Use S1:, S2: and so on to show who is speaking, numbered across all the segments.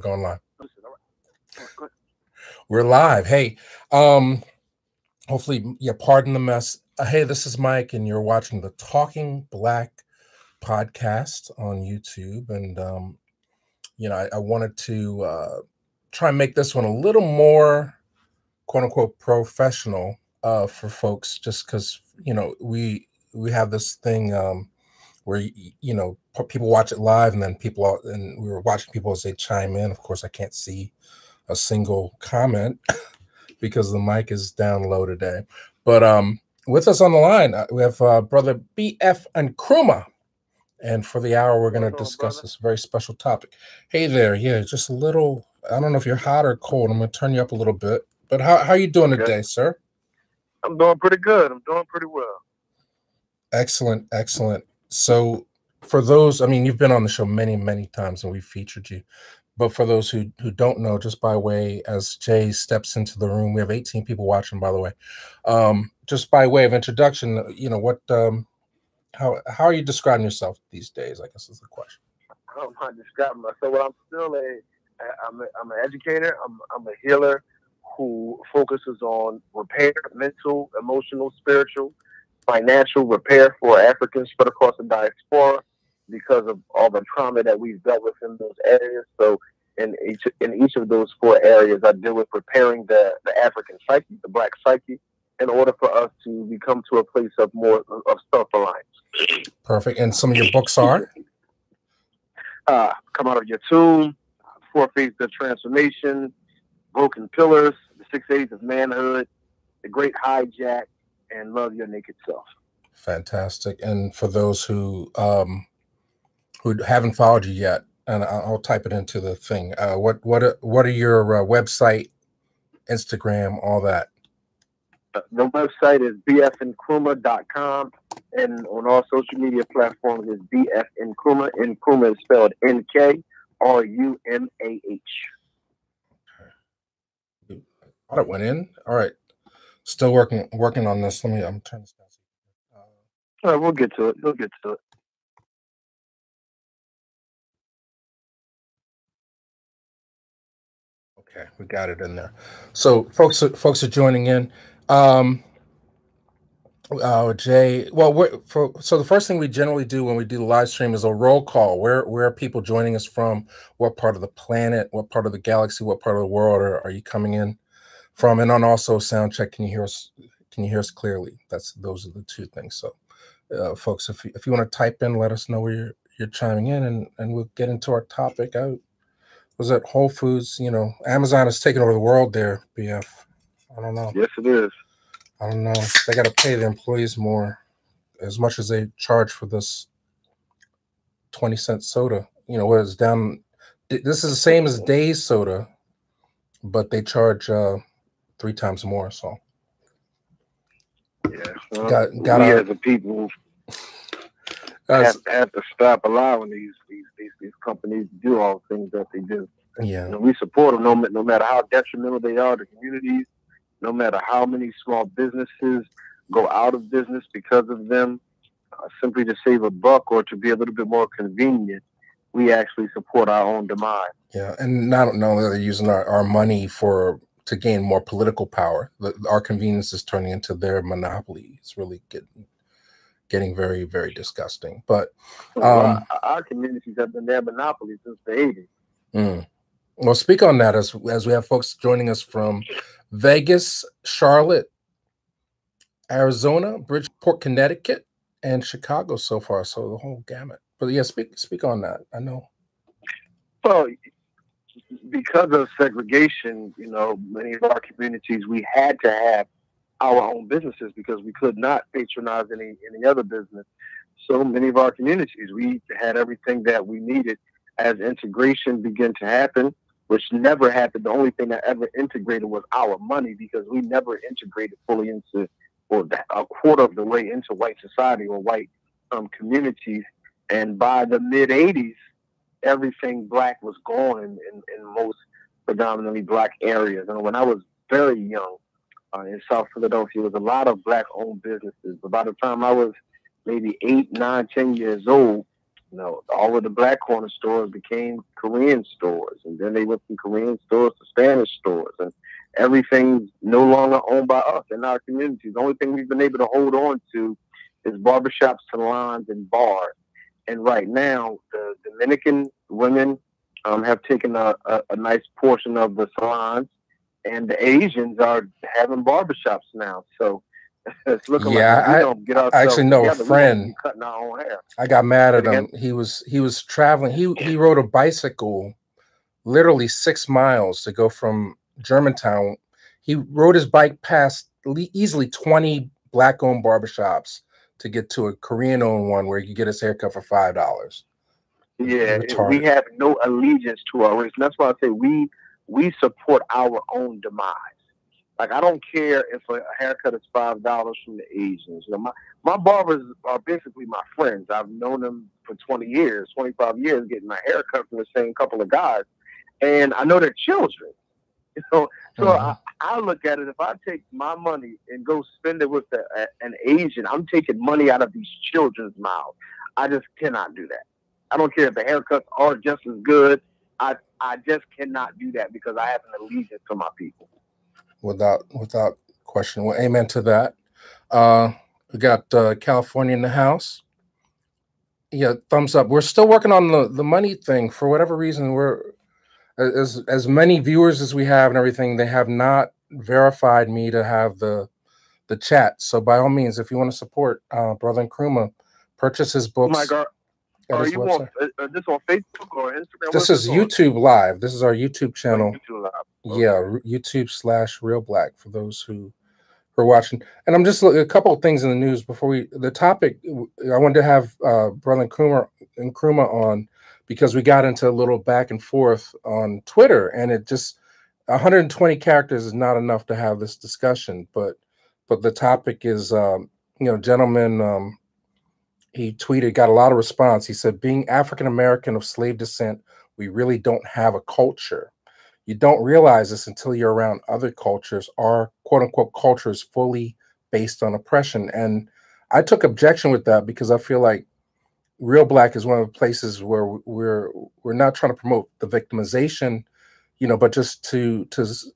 S1: going live.
S2: Listen, all right. Go ahead.
S1: We're live. Hey, hopefully, pardon the mess. Hey, this is Mike, and you're watching the Talking Black podcast on YouTube. And, I wanted to try and make this one a little more, quote unquote, professional for folks, just because, we have this thing where, people watch it live, and then we were watching people as they chime in. Of course, I can't see a single comment because the mic is down low today. But with us on the line, we have brother BF Nkrumah. And for the hour, we're going to discuss this very special topic. Hey there. Yeah, just a little, I don't know if you're hot or cold. I'm going to turn you up a little bit. But how are you doing today, sir?
S2: I'm doing pretty good. I'm doing pretty well.
S1: Excellent, excellent. So for those, you've been on the show many, many times, and we've featured you. But for those who don't know, just by way, as Jay steps into the room, we have 18 people watching, by the way. Just by way of introduction, how are you describing yourself these days, I guess is the question.
S2: I'm not describing myself. Well, I'm still I'm an educator. I'm a healer who focuses on repair, mental, emotional, spiritual, financial repair for Africans spread across the diaspora because of all the trauma that we've dealt with in those areas. So in each of those 4 areas, I deal with preparing the African psyche, the Black psyche, in order for us to become to a place of more of self-reliance.
S1: Perfect. And some of your books are?
S2: Come Out of Your Tomb, 4 Phases of Transformation, Broken Pillars, The 6 Aids of Manhood, The Great Hijack, and Love Your Naked Self.
S1: Fantastic. And for those who haven't followed you yet, and I'll type it into the thing, what are your website, Instagram, all that?
S2: The website is bfnkrumah.com, and on all social media platforms is BF Nkrumah. Nkrumah is spelled Nkrumah.
S1: Oh, it went in. All right, still working on this. I'm turning this down.
S2: All right, we'll get to it. We'll get to it.
S1: Okay, we got it in there. So folks are joining in. Jay, so the first thing we generally do when we do the live stream is a roll call. Where are people joining us from? What part of the planet? What part of the galaxy? What part of the world are you coming in from? And on also sound check, can you hear us? Can you hear us clearly? Those are the 2 things. So, folks, if you want to type in, let us know where you're chiming in, and we'll get into our topic. I was at Whole Foods. Amazon is taking over the world there. BF, I don't know.
S2: Yes, it is.
S1: I don't know. They got to pay the employees more, as much as they charge for this 20-cent soda. What is down? This is the same as Days soda, but they charge 3 times more. So,
S2: yeah, we as a people have to stop allowing these companies to do all the things that they do.
S1: Yeah,
S2: we support them no matter how detrimental they are to communities. No matter how many small businesses go out of business because of them, simply to save a buck or to be a little bit more convenient, we actually support our own demise.
S1: Yeah, and I don't know that they're using our money to gain more political power. Our convenience is turning into their monopoly. It's really getting very, very disgusting. But
S2: our communities have been their monopoly since the 80s.
S1: Well, speak on that as we have folks joining us from Vegas, Charlotte, Arizona, Bridgeport, Connecticut, and Chicago so far. So the whole gamut. But yeah, speak on that. I know.
S2: Well, because of segregation, many of our communities, we had to have our own businesses because we could not patronize any other business. So many of our communities, we had everything that we needed. As integration began to happen, which never happened. The only thing that ever integrated was our money, because we never integrated fully into, or a quarter of the way into white society or white communities. And by the mid-'80s, everything Black was gone in most predominantly Black areas. And when I was very young in South Philadelphia, there was a lot of Black-owned businesses. But by the time I was maybe 8, 9, 10 years old, You know, all of the black corner stores became Korean stores, and then they went from Korean stores to Spanish stores, and everything's no longer owned by us in our communities. The only thing we've been able to hold on to is barbershops, salons, and bars. And right now, the Dominican women have taken a nice portion of the salons, and the Asians are having barbershops now. So it's looking like if we don't get ourselves
S1: I actually know
S2: together,
S1: a friend.
S2: be cutting our own hair.
S1: I got mad at him. He was traveling. He rode a bicycle literally 6 miles to go from Germantown. He rode his bike past easily 20 black-owned barbershops to get to a Korean-owned one where he could get his haircut for $5.
S2: Yeah, we have no allegiance to our race. And that's why I say we support our own demise. Like, I don't care if a haircut is $5 from the Asians. You know, my barbers are basically my friends. I've known them for 20 years, 25 years, getting my haircut from the same couple of guys. And I know their children. You know, so I look at it, if I take my money and go spend it with an Asian, I'm taking money out of these children's mouths. I just cannot do that. I don't care if the haircuts are just as good. I just cannot do that because I have an allegiance to my people.
S1: Without question. Well, amen to that. We got California in the house. Yeah, thumbs up. We're still working on the money thing. For whatever reason, we're as many viewers as we have and everything, they have not verified me to have the chat. So by all means, if you want to support Brother Nkrumah, purchase his books.
S2: Oh my God. Are you on this on Facebook or Instagram?
S1: This is YouTube Live. This is our YouTube channel.
S2: YouTube Live.
S1: Okay. Yeah, YouTube/Real Black for those who are watching. And I'm just a couple of things in the news before the topic. I wanted to have Brother Nkrumah on because we got into a little back and forth on Twitter, and it just 120 characters is not enough to have this discussion. But the topic is, gentlemen. He tweeted, got a lot of response. He said, being African-American of slave descent, we really don't have a culture. You don't realize this until you're around other cultures. Our quote-unquote culture is fully based on oppression. And I took objection with that because I feel like Real Black is one of the places where we're not trying to promote the victimization, but just to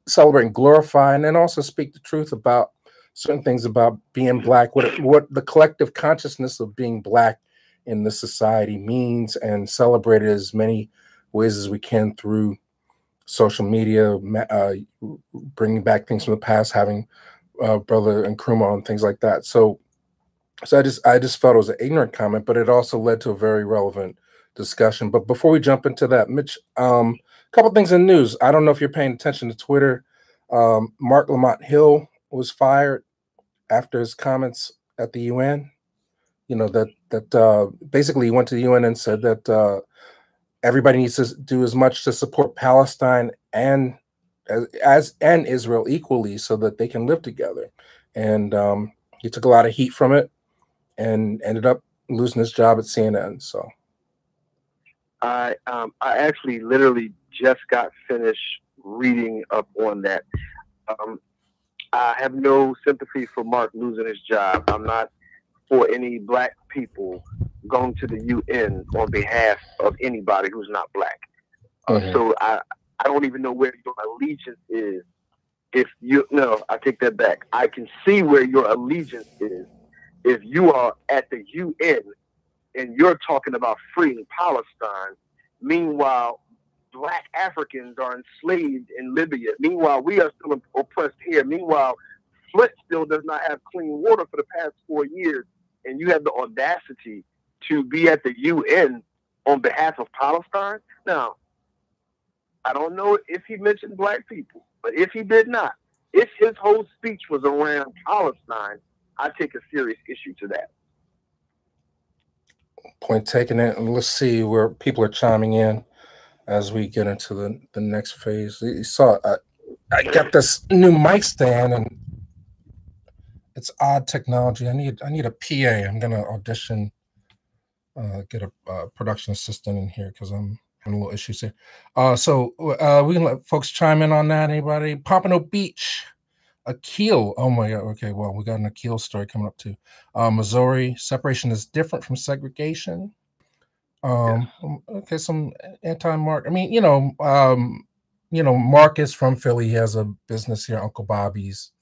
S1: celebrate and glorify and then also speak the truth about certain things about being Black, what the collective consciousness of being Black in this society means, and celebrate it as many ways as we can through social media, bringing back things from the past, having Brother Nkrumah and things like that. So I just felt it was an ignorant comment, but it also led to a very relevant discussion. But before we jump into that, Mitch, a couple things in the news. I don't know if you're paying attention to Twitter. Mark Lamont Hill was fired after his comments at the UN. That basically he went to the UN and said that everybody needs to do as much to support Palestine and Israel equally so that they can live together. And he took a lot of heat from it and ended up losing his job at CNN. So
S2: I actually literally just got finished reading up on that. I have no sympathy for Mark losing his job. I'm not for any Black people going to the UN on behalf of anybody who's not Black. So I don't even know where your allegiance is. I take that back. I can see where your allegiance is if you are at the UN and you're talking about freeing Palestine. Meanwhile, Black Africans are enslaved in Libya. Meanwhile, we are still oppressed here. Meanwhile, Flint still does not have clean water for the past 4 years. And you have the audacity to be at the UN on behalf of Palestine? Now, I don't know if he mentioned Black people, but if he did not, if his whole speech was around Palestine, I take a serious issue to that.
S1: Point taken. And let's see where people are chiming in as we get into the next phase. You saw I got this new mic stand and it's odd technology. I need a PA. I'm gonna audition, get a production assistant in here because I'm having a little issues here. So we can let folks chime in on that. Anybody? Pompano Beach, Akil. Oh my God. Okay, well, we got an Akil story coming up too. Missouri, separation is different from segregation. Okay, some anti-Mark. I mean, Mark is from Philly. He has a business here, Uncle Bobby's.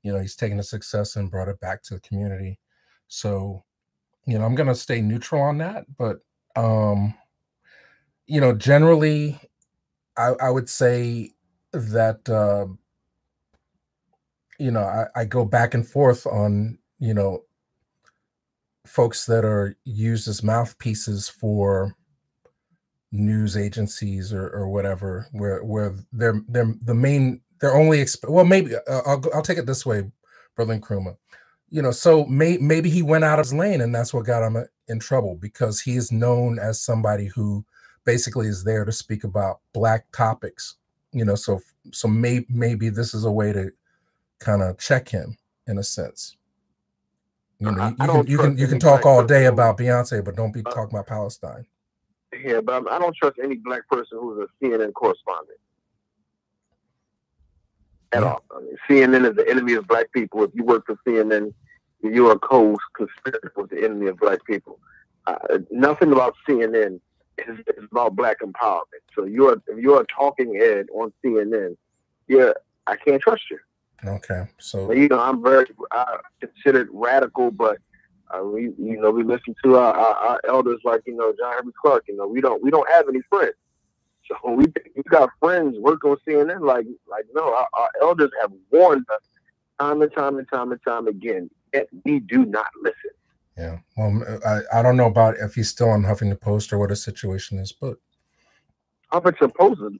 S1: He's taken the success and brought it back to the community. So, I'm gonna stay neutral on that. But generally, I would say that I go back and forth on folks that are used as mouthpieces for news agencies or whatever, where they're only well, maybe I'll take it this way, Brother Nkrumah. So maybe he went out of his lane, and that's what got him in trouble, because he is known as somebody who basically is there to speak about Black topics. So maybe this is a way to kind of check him in a sense. You can talk all day about Beyonce, but don't be talking about Palestine.
S2: Yeah, but I don't trust any Black person who's a CNN correspondent at all. I mean, CNN is the enemy of Black people. If you work for CNN, you're a co-conspirator with the enemy of Black people. Nothing about CNN is about Black empowerment. So if you're a talking head on CNN, I can't trust you.
S1: Okay, so
S2: I'm very considered radical, but we listen to our elders like John Henry Clark. We don't have any friends, so we got friends working on CNN. Like no, our elders have warned us time and time again, yet we do not listen.
S1: Yeah, well, I don't know about if he's still on Huffington Post or what the situation is, but
S2: Huffington Post is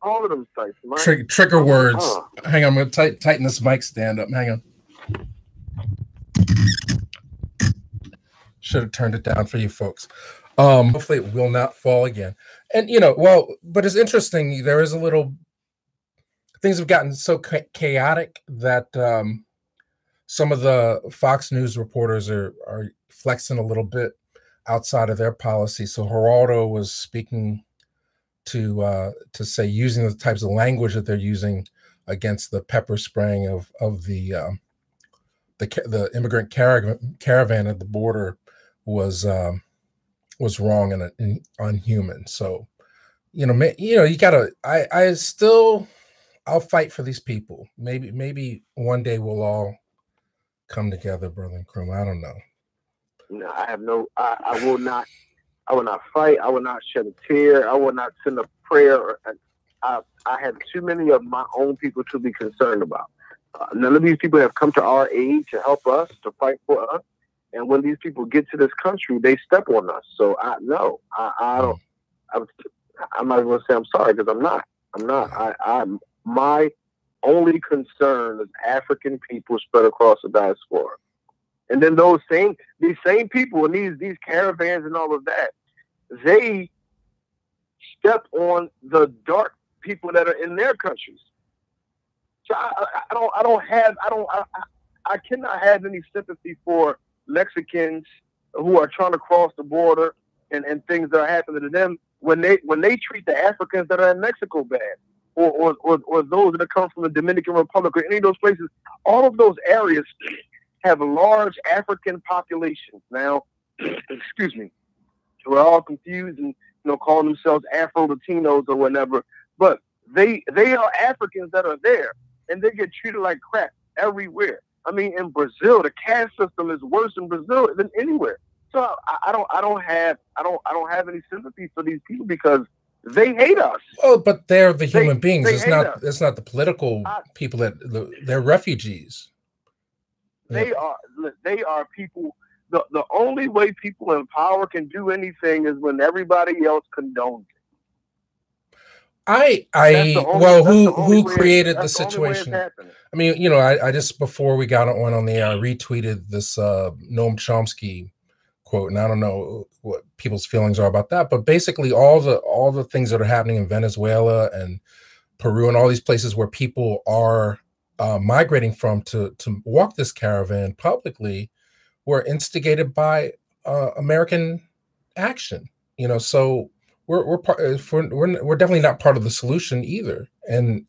S2: all of them sites.
S1: Trigger words. Hang on, I'm gonna tighten this mic stand up. Hang on. Should have turned it down for you folks. Hopefully it will not fall again. And but it's interesting. There is a little. Things have gotten so chaotic that some of the Fox News reporters are flexing a little bit outside of their policy. So Geraldo was speaking to say, using the types of language that they're using against the pepper spraying of the immigrant caravan at the border was wrong and unhuman. So you gotta. I'll fight for these people. Maybe one day we'll all come together, Brother Nkrumah. I don't know.
S2: No, I have no. I will not. I will not fight. I will not shed a tear. I will not send a prayer. I have too many of my own people to be concerned about. None of these people have come to our aid to help us, to fight for us. And when these people get to this country, they step on us. So I don't. I'm not even going to say I'm sorry, because I'm not. My only concern is African people spread across the diaspora. And then these same people and these caravans and all of that, they step on the dark people that are in their countries. So I cannot have any sympathy for Mexicans who are trying to cross the border and things that are happening to them when they treat the Africans that are in Mexico bad, or those that come from the Dominican Republic or any of those places. All of those areas have large African populations. Now, excuse me, we're all confused and call themselves Afro-Latinos or whatever, but they are Africans that are there, and they get treated like crap everywhere. I mean, in Brazil, the caste system is worse in Brazil than anywhere. So I don't have any sympathy for these people, because they hate us.
S1: Oh, but they're the human beings. It's not the political people they're refugees.
S2: They are people. The only way people in power can do anything is when everybody else condones it.
S1: Who created the situation? I mean, I just, before we got on the air, I retweeted this Noam Chomsky quote, and I don't know what people's feelings are about that, but basically all the things that are happening in Venezuela and Peru and all these places where people are migrating from to walk this caravan publicly were instigated by American action. So we're definitely not part of the solution either. And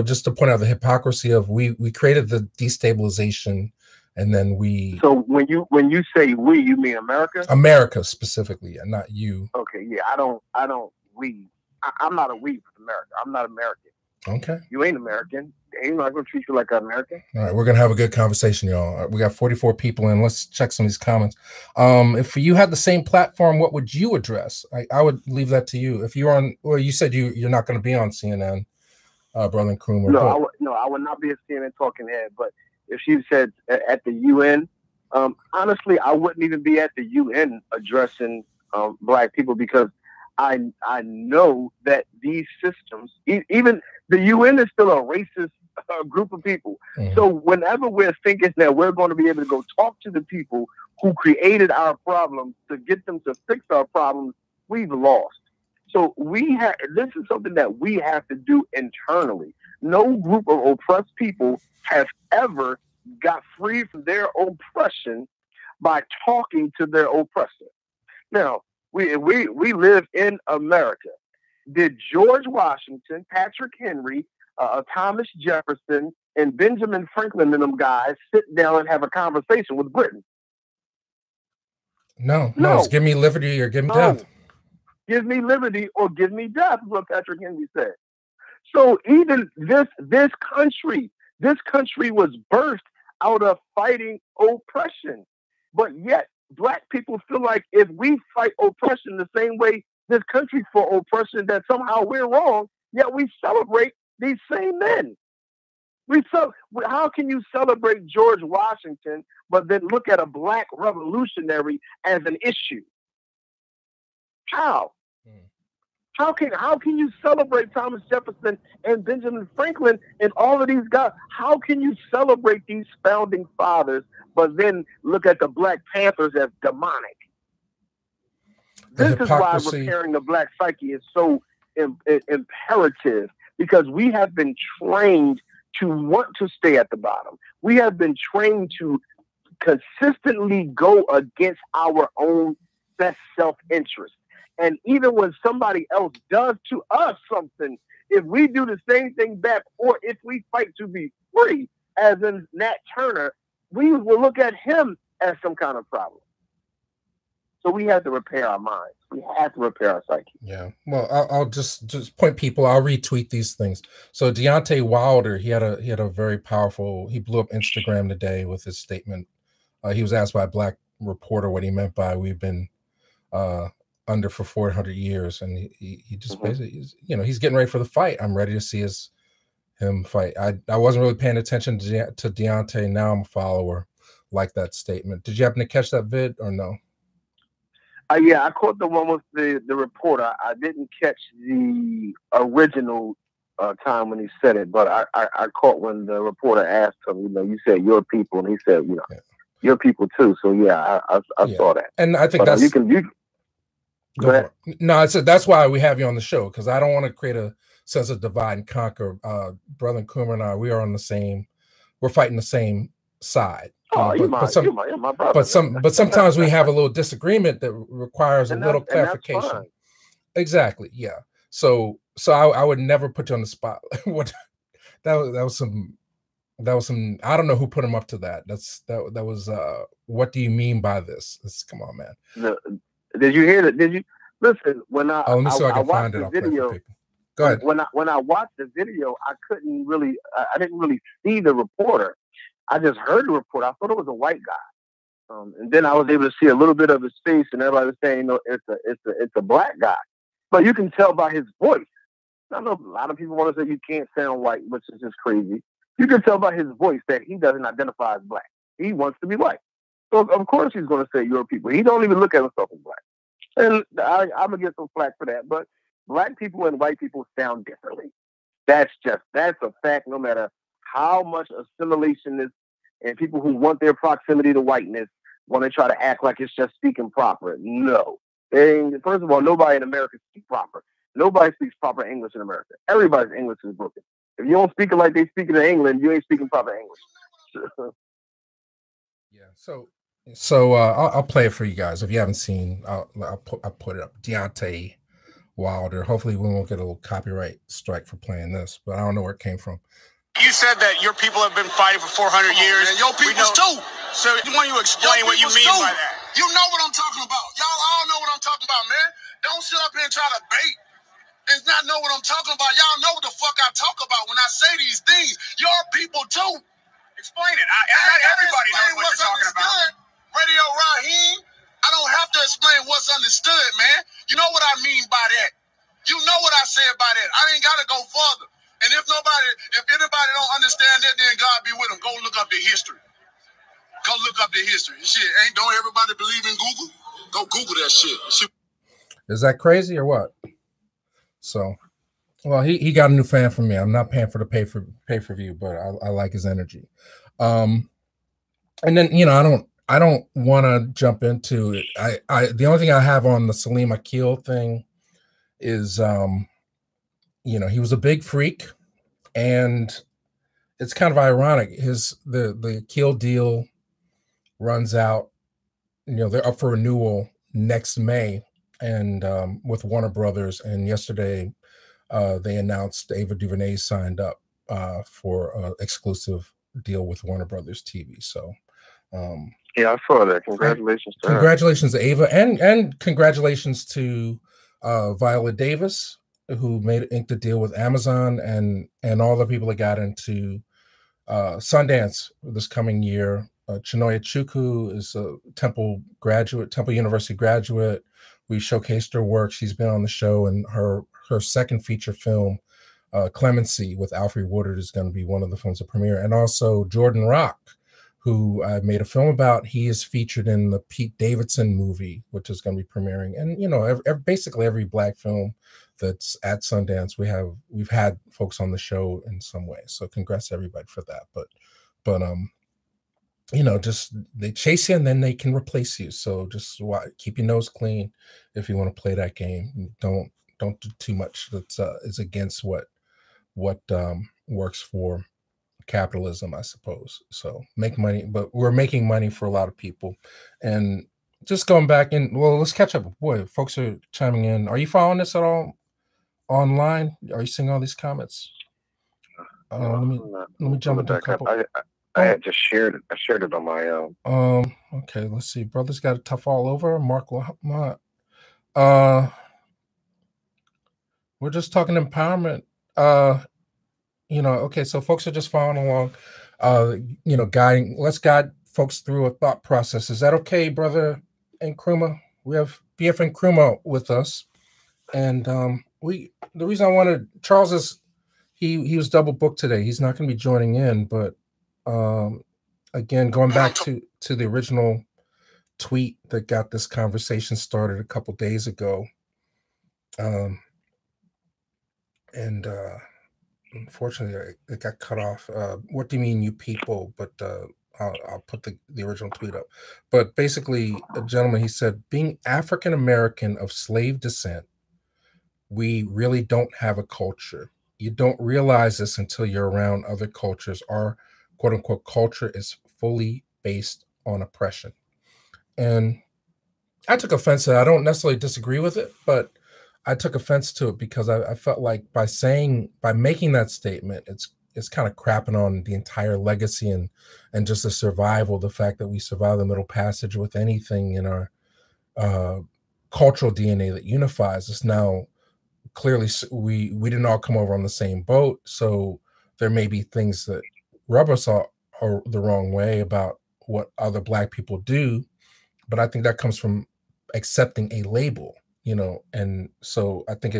S1: just to point out the hypocrisy of we created the destabilization And then we.
S2: So when you say we, you mean America?
S1: America specifically, and not you.
S2: Okay, yeah, I don't we. I'm not a we with America. I'm not American.
S1: Okay.
S2: You ain't American. They ain't not gonna treat you like an American.
S1: All right, we're gonna have a good conversation, y'all. We got 44 people in. Let's check some of these comments. If you had the same platform, what would you address? I would leave that to you. If you're on, well, you said you're not going to be on CNN, Brother Nkrumah.
S2: No, I would not be a CNN talking head. But if she said at the UN, honestly, I wouldn't even be at the UN addressing Black people, because I know that these systems, even the UN is still a racist group of people. Mm-hmm. So whenever we're thinking that we're going to be able to go talk to the people who created our problems to get them to fix our problems, we've lost. So this is something that we have to do internally. No group of oppressed people has ever got free from their oppression by talking to their oppressor. Now, we live in America. Did George Washington, Patrick Henry, Thomas Jefferson, and Benjamin Franklin and them guys sit down and have a conversation with Britain?
S1: No. It's give me liberty or give me death.
S2: Give me liberty or give me death, is what Patrick Henry said. So even this country was birthed out of fighting oppression. But yet Black people feel like if we fight oppression the same way this country for oppression, that somehow we're wrong, yet we celebrate these same men. How can you celebrate George Washington, but then look at a Black revolutionary as an issue? How? How can you celebrate Thomas Jefferson and Benjamin Franklin and all of these guys? How can you celebrate these founding fathers, but then look at the Black Panthers as demonic? This is why repairing the Black psyche is so imperative, because we have been trained to want to stay at the bottom. We have been trained to consistently go against our own best self-interest. And even when somebody else does to us something, if we do the same thing back, or if we fight to be free, as in Nat Turner, we will look at him as some kind of problem. So we have to repair our minds. We have to repair our psyche.
S1: Yeah. Well, I'll just point people. I'll retweet these things. So Deontay Wilder, he had a very powerful. He blew up Instagram today with his statement. He was asked by a Black reporter what he meant by "we've been under for 400 years," and he just basically, he's getting ready for the fight. I'm ready to see him fight. I wasn't really paying attention to Deontay. Now I'm a follower. Like that statement. Did you happen to catch that vid or no?
S2: Yeah, I caught the one with the reporter. I didn't catch the original time when he said it, but I caught when the reporter asked him, you said your people, and he said, your people too. So yeah, I saw that.
S1: And I think that's go ahead. No, I said that's why we have you on the show, because I don't want to create a sense of divide and conquer. Brother Nkrumah and I, we are on the same. We're fighting the same side.
S2: You're my brother.
S1: But sometimes we have a little disagreement that requires a little clarification. Exactly. Yeah. So I would never put you on the spot. What that was some I don't know who put him up to that. That was what do you mean by this? Come on, man.
S2: Did you hear that? Did you listen when I
S1: let me see if I can find
S2: the
S1: it.
S2: video?
S1: Go ahead.
S2: When I watched the video, I didn't really see the reporter. I just heard the report. I thought it was a white guy, and then I was able to see a little bit of his face, and everybody was saying, it's a Black guy, but you can tell by his voice. I know a lot of people want to say you can't sound white, which is just crazy. You can tell by his voice that he doesn't identify as Black. He wants to be white, so of course he's going to say your people. He don't even look at himself as Black, and I'm gonna get some flack for that. But Black people and white people sound differently. That's a fact. No matter how much assimilation is. And people who want their proximity to whiteness want to try to act like it's just speaking proper. No. First of all, nobody in America speaks proper. Nobody speaks proper English in America. Everybody's English is broken. If you don't speak it like they speak it in England, you ain't speaking proper English.
S1: Yeah. So I'll play it for you guys. If you haven't seen, I'll put it up. Deontay Wilder. Hopefully we won't get a little copyright strike for playing this, but I don't know where it came from.
S3: You said that your people have been fighting for 400 years.
S4: And your people's too.
S3: So why don't you explain what you mean by that?
S4: You know what I'm talking about. Y'all all know what I'm talking about, man. Don't sit up here and try to bait and not know what I'm talking about. Y'all know what the fuck I talk about when I say these things. Your people too.
S3: Explain it. Not everybody knows what you're talking about.
S4: Radio Raheem, I don't have to explain what's understood, man. You know what I mean by that. You know what I said by that. I ain't got to go further. And if anybody don't understand that, then God be with them. Go look up the history. Go look up the history. Shit, don't everybody believe in Google? Go Google that shit.
S1: Is that crazy or what? So, well, he got a new fan from me. I'm not paying for the pay for view, but I like his energy. And then I don't want to jump into it. The only thing I have on the Salim Akil thing is he was a big freak, and it's kind of ironic. The Akil deal runs out. They're up for renewal next May, and with Warner Brothers. And yesterday, they announced Ava DuVernay signed up for an exclusive deal with Warner Brothers TV. So,
S2: yeah, I saw that. Congratulations to
S1: congratulations to Ava, and congratulations to Viola Davis, who inked a deal with Amazon, and all the people that got into Sundance this coming year. Chinoya Chukwu is a Temple University graduate. We showcased her work. She's been on the show, and her second feature film, Clemency, with Alfre Woodard, is going to be one of the films that premiere. And also Jordan Rock, who I made a film about. He is featured in the Pete Davidson movie, which is going to be premiering. And basically every Black film that's at Sundance, we've had folks on the show in some way. So congrats to everybody for that. But just they chase you and then they can replace you. So just keep your nose clean if you want to play that game. Don't do too much that is against what works for capitalism, I suppose. So make money, but we're making money for a lot of people. And just going back let's catch up. Boy, folks are chiming in. Are you following this at all online? Are you seeing all these comments? Let me jump into a couple.
S2: I had just shared it. I shared it on my own.
S1: Okay, let's see. Brother's got it tough all over. Mark Lamont. We're just talking empowerment. Okay, so folks are just following along, let's guide folks through a thought process. Is that okay, brother Nkrumah? We have BF Nkrumah with us. And the reason I wanted, Charles is, he was double booked today. He's not going to be joining in, but again, going back to the original tweet that got this conversation started a couple days ago. Unfortunately, it got cut off. What do you mean, you people? But I'll put the original tweet up. But basically, a gentleman, he said, being African American of slave descent, we really don't have a culture. You don't realize this until you're around other cultures. Our quote unquote culture is fully based on oppression. And I took offense to that. I don't necessarily disagree with it, but I took offense to it because I felt like by making that statement, it's kind of crapping on the entire legacy and just the survival, the fact that we survive the Middle Passage with anything in our cultural DNA that unifies us. Now, clearly, we didn't all come over on the same boat, so there may be things that rub us all the wrong way about what other Black people do, but I think that comes from accepting a label. And so I think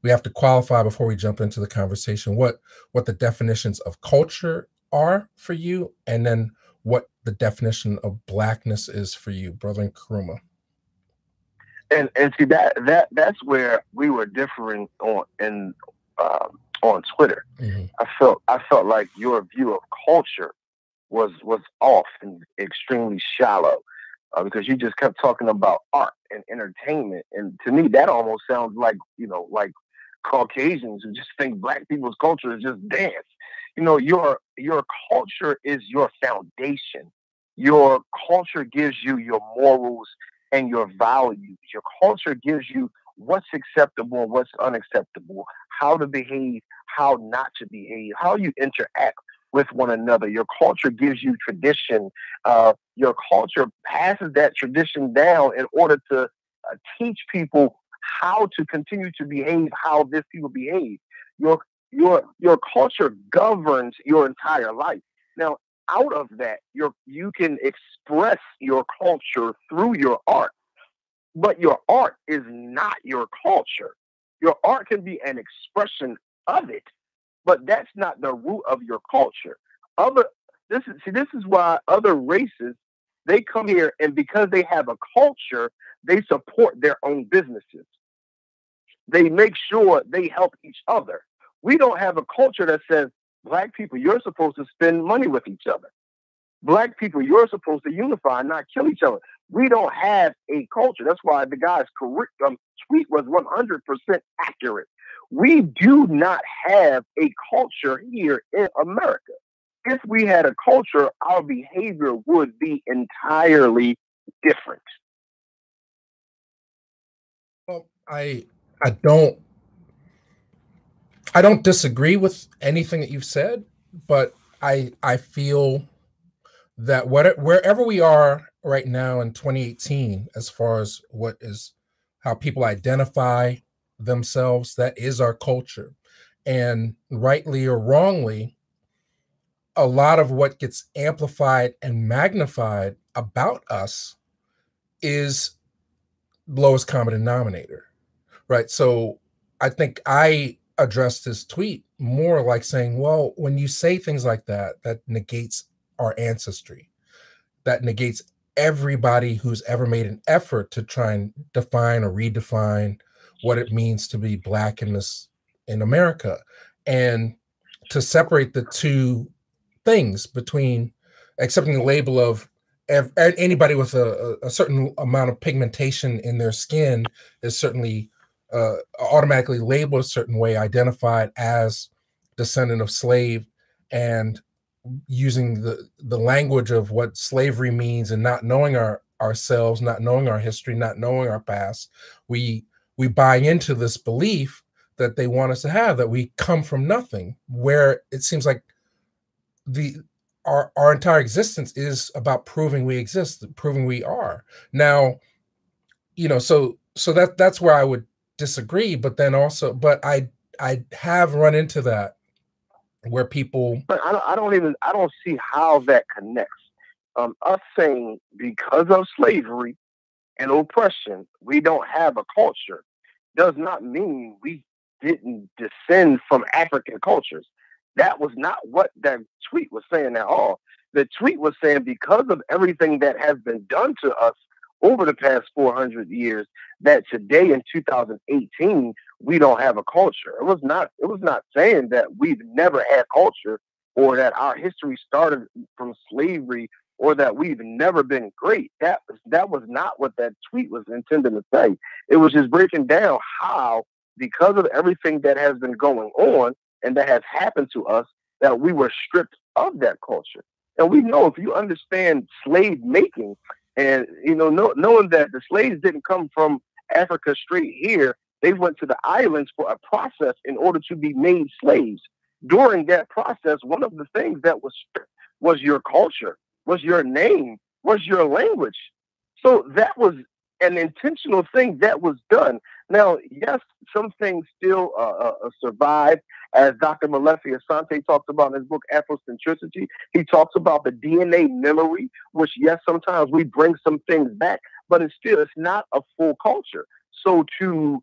S1: we have to qualify before we jump into the conversation what the definitions of culture are for you, and then what the definition of Blackness is for you, brother Nkrumah.
S2: And see that's where we were differing on Twitter. Mm-hmm. I felt like your view of culture was off and extremely shallow. Because you just kept talking about art and entertainment. And to me, that almost sounds like, like Caucasians who just think Black people's culture is just dance. Your culture is your foundation. Your culture gives you your morals and your values. Your culture gives you what's acceptable and what's unacceptable, how to behave, how not to behave, how you interact with one another. Your culture gives you tradition. Your culture passes that tradition down in order to teach people how to continue to behave, how this people behave. Your culture governs your entire life. Now, out of that, you can express your culture through your art, but your art is not your culture. Your art can be an expression of it, but that's not the root of your culture. This is why other races, they come here, and because they have a culture, they support their own businesses. They make sure they help each other. We don't have a culture that says, Black people, you're supposed to spend money with each other. Black people, you're supposed to unify and not kill each other. We don't have a culture. That's why the guy's tweet was 100% accurate. We do not have a culture here in America. If we had a culture, our behavior would be entirely different.
S1: Well, I don't disagree with anything that you've said, but I feel that wherever we are right now in 2018, as far as how people identify themselves, that is our culture. And rightly or wrongly, a lot of what gets amplified and magnified about us is lowest common denominator, right? So I think I addressed this tweet more like saying, well, when you say things like that, that negates our ancestry, that negates everybody who's ever made an effort to try and define or redefine what it means to be Black in America, and to separate the two things between accepting the label of anybody with a certain amount of pigmentation in their skin is certainly automatically labeled a certain way, identified as descendant of slave, and using the language of what slavery means and not knowing ourselves, not knowing our history, not knowing our past, we buy into this belief that they want us to have, that we come from nothing, where it seems like our entire existence is about proving we exist, proving we are. Now, so that's where I would disagree, but I have run into that where people.
S2: But I don't see how that connects. Us saying because of slavery and oppression, we don't have a culture, does not mean we didn't descend from African cultures. That was not what that tweet was saying at all. The tweet was saying because of everything that has been done to us over the past 400 years, that today in 2018, we don't have a culture. It was not saying that we've never had culture, or that our history started from slavery, or that we've never been great. That was not what that tweet was intended to say. It was just breaking down how, because of everything that has been going on and that has happened to us, that we were stripped of that culture. And we know, if you understand slave making, and knowing that the slaves didn't come from Africa straight here, they went to the islands for a process in order to be made slaves. During that process, one of the things that was your culture, was your name, was your language. So that was an intentional thing that was done. Now, yes, some things still survive, as Dr. Malefi Asante talks about in his book, Afrocentricity. He talks about the DNA memory, which, yes, sometimes we bring some things back, but it's not a full culture. So to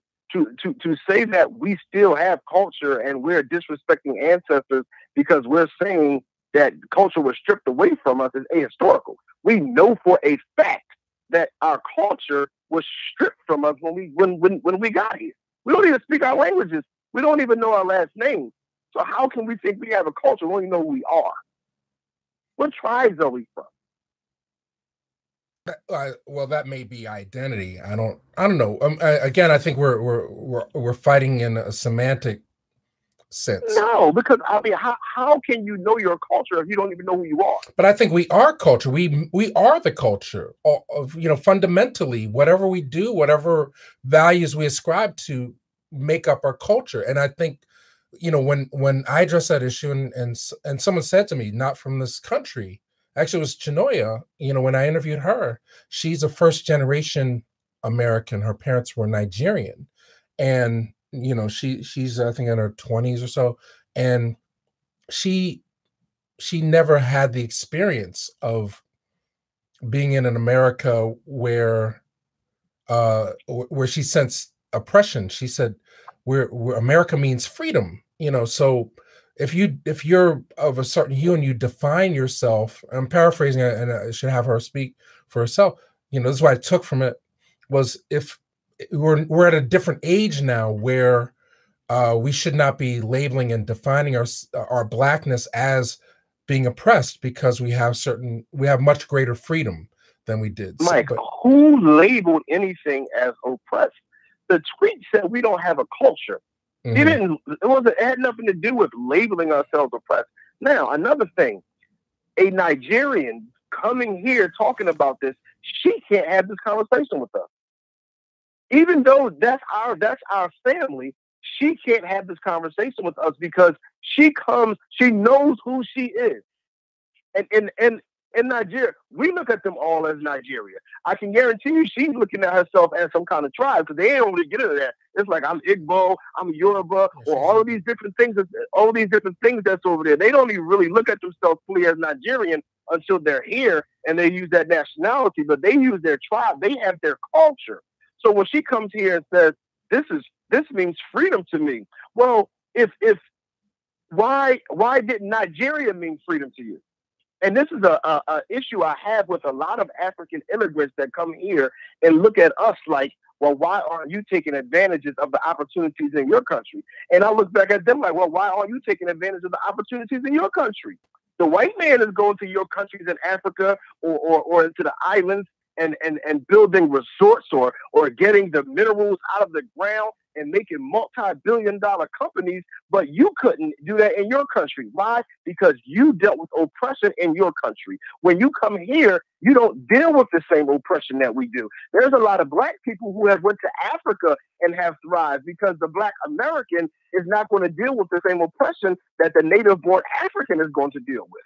S2: say that we still have culture and we're disrespecting ancestors because we're saying that culture was stripped away from us is ahistorical. We know for a fact that our culture was stripped from us when we got here. We don't even speak our languages. We don't even know our last name. So how can we think we have a culture when we don't even know who we are? What tribes are we from?
S1: Well, that may be identity. I don't know. Again, I think we're fighting in a semantic sense.
S2: No, because I mean, how can you know your culture if you don't even know who you are?
S1: But I think we are culture. We are the culture of, fundamentally, whatever we do, whatever values we ascribe to make up our culture. And I think, when I address that issue and someone said to me, not from this country, actually it was Chinoya, when I interviewed her, she's a first generation American. Her parents were Nigerian. And, she's I think in her 20s or so. And she never had the experience of being in an America where she sensed oppression. She said, "Where America means freedom." So if you're of a certain hue and you define yourself, I'm paraphrasing it, and I should have her speak for herself. This is what I took from it was if we're at a different age now where we should not be labeling and defining our Blackness as being oppressed because we have much greater freedom than we did.
S2: Mike, who labeled anything as oppressed? The tweet said we don't have a culture. Mm-hmm. It had nothing to do with labeling ourselves oppressed. Now, another thing, a Nigerian coming here talking about this, she can't have this conversation with us. Even though that's our family, she can't have this conversation with us because she knows who she is. And in Nigeria, we look at them all as Nigeria. I can guarantee you she's looking at herself as some kind of tribe because they don't really get into that. It's like I'm Igbo, I'm Yoruba, or all of these different things that's over there. They don't even really look at themselves fully as Nigerian until they're here and they use that nationality, but they use their tribe. They have their culture. So when she comes here and says, this means freedom to me. Well, why didn't Nigeria mean freedom to you? And this is a issue I have with a lot of African immigrants that come here and look at us like, well, why aren't you taking advantages of the opportunities in your country? And I look back at them like, well, why aren't you taking advantage of the opportunities in your country? The white man is going to your countries in Africa or into the islands and building resorts or getting the minerals out of the ground and making multi-billion-dollar companies, but you couldn't do that in your country. Why? Because you dealt with oppression in your country. When you come here, you don't deal with the same oppression that we do. There's a lot of Black people who have went to Africa and have thrived because the Black American is not going to deal with the same oppression that the native-born African is going to deal with.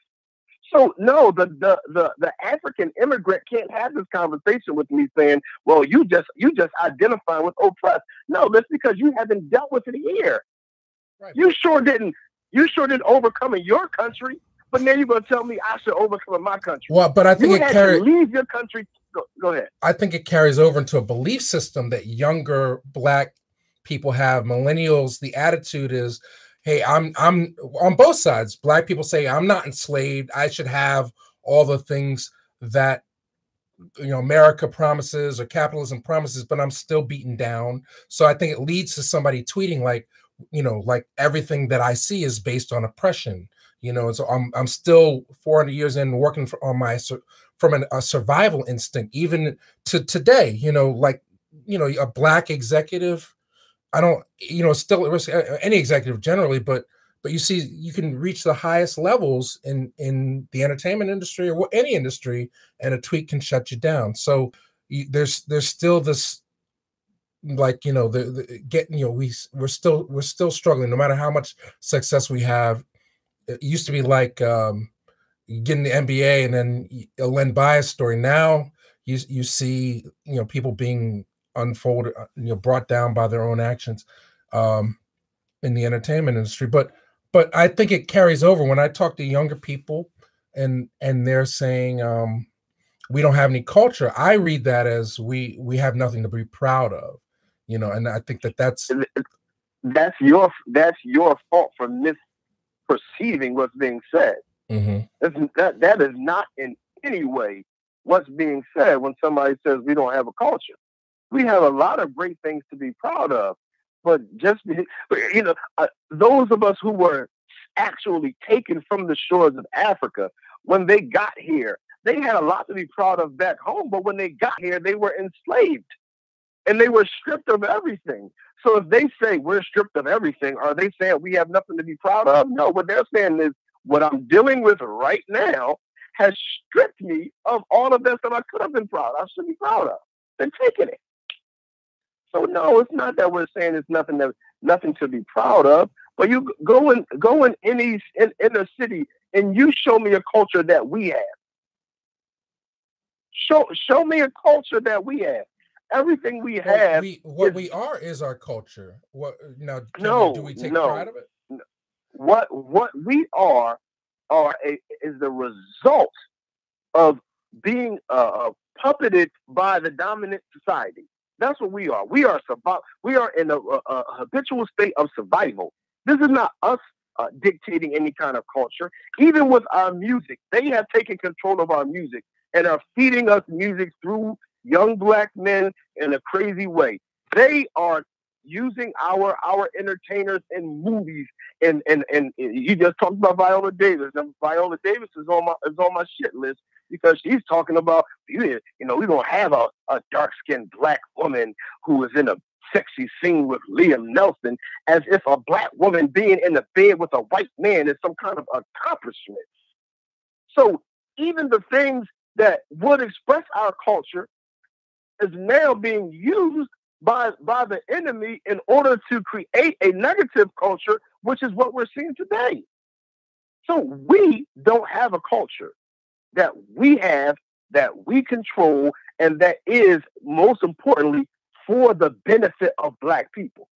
S2: So no, the African immigrant can't have this conversation with me saying, well, you just identify with oppressed. No, that's because you haven't dealt with it here. Right. You sure didn't overcome in your country, but now you're going to tell me I should overcome in my country.
S1: Well, but I think
S2: you had to leave your country. Go ahead.
S1: I think it carries over into a belief system that younger Black people have. Millennials, the attitude is, hey, I'm on both sides. Black people say I'm not enslaved. I should have all the things that America promises or capitalism promises, but I'm still beaten down. So I think it leads to somebody tweeting like everything that I see is based on oppression. So I'm still 400 years in working from a survival instinct, even to today. A Black executive. I don't, still any executive generally, but you see, you can reach the highest levels in the entertainment industry or any industry, and a tweet can shut you down. So there's still this, we're still struggling, no matter how much success we have. It used to be like getting the NBA and then a Len Bias story. Now you see, people being unfolded, brought down by their own actions in the entertainment industry. But I think it carries over when I talk to younger people and they're saying we don't have any culture. I read that as we have nothing to be proud of, and I think that's
S2: your fault for misperceiving what's being said. Mm-hmm. That is not in any way what's being said when somebody says we don't have a culture. We have a lot of great things to be proud of, but those of us who were actually taken from the shores of Africa, when they got here, they had a lot to be proud of back home, but when they got here, they were enslaved. and they were stripped of everything. So if they say we're stripped of everything, are they saying we have nothing to be proud of? No, what they're saying is what I'm dealing with right now has stripped me of all of this that I could have been proud of. I should be proud of. They're taking it. So no, it's not that we're saying it's nothing to be proud of. But you go in any inner city and you show me a culture that we have. Show me a culture that we have. Everything we have.
S1: We are is our culture. What now? Do we take pride of it?
S2: What we are is the result of being puppeted by the dominant society. That's what we are. We are in a habitual state of survival. This is not us dictating any kind of culture. Even with our music, they have taken control of our music and are feeding us music through young black men in a crazy way. They are using our entertainers in movies, and you just talked about Viola Davis. And Viola Davis is on my shit list because she's talking about, we're gonna have a dark-skinned black woman who is in a sexy scene with Liam Neeson, as if a black woman being in the bed with a white man is some kind of accomplishment. So even the things that would express our culture is now being used by the enemy in order to create a negative culture, which is what we're seeing today. So we don't have a culture that we have, that we control, and that is, most importantly, for the benefit of black people.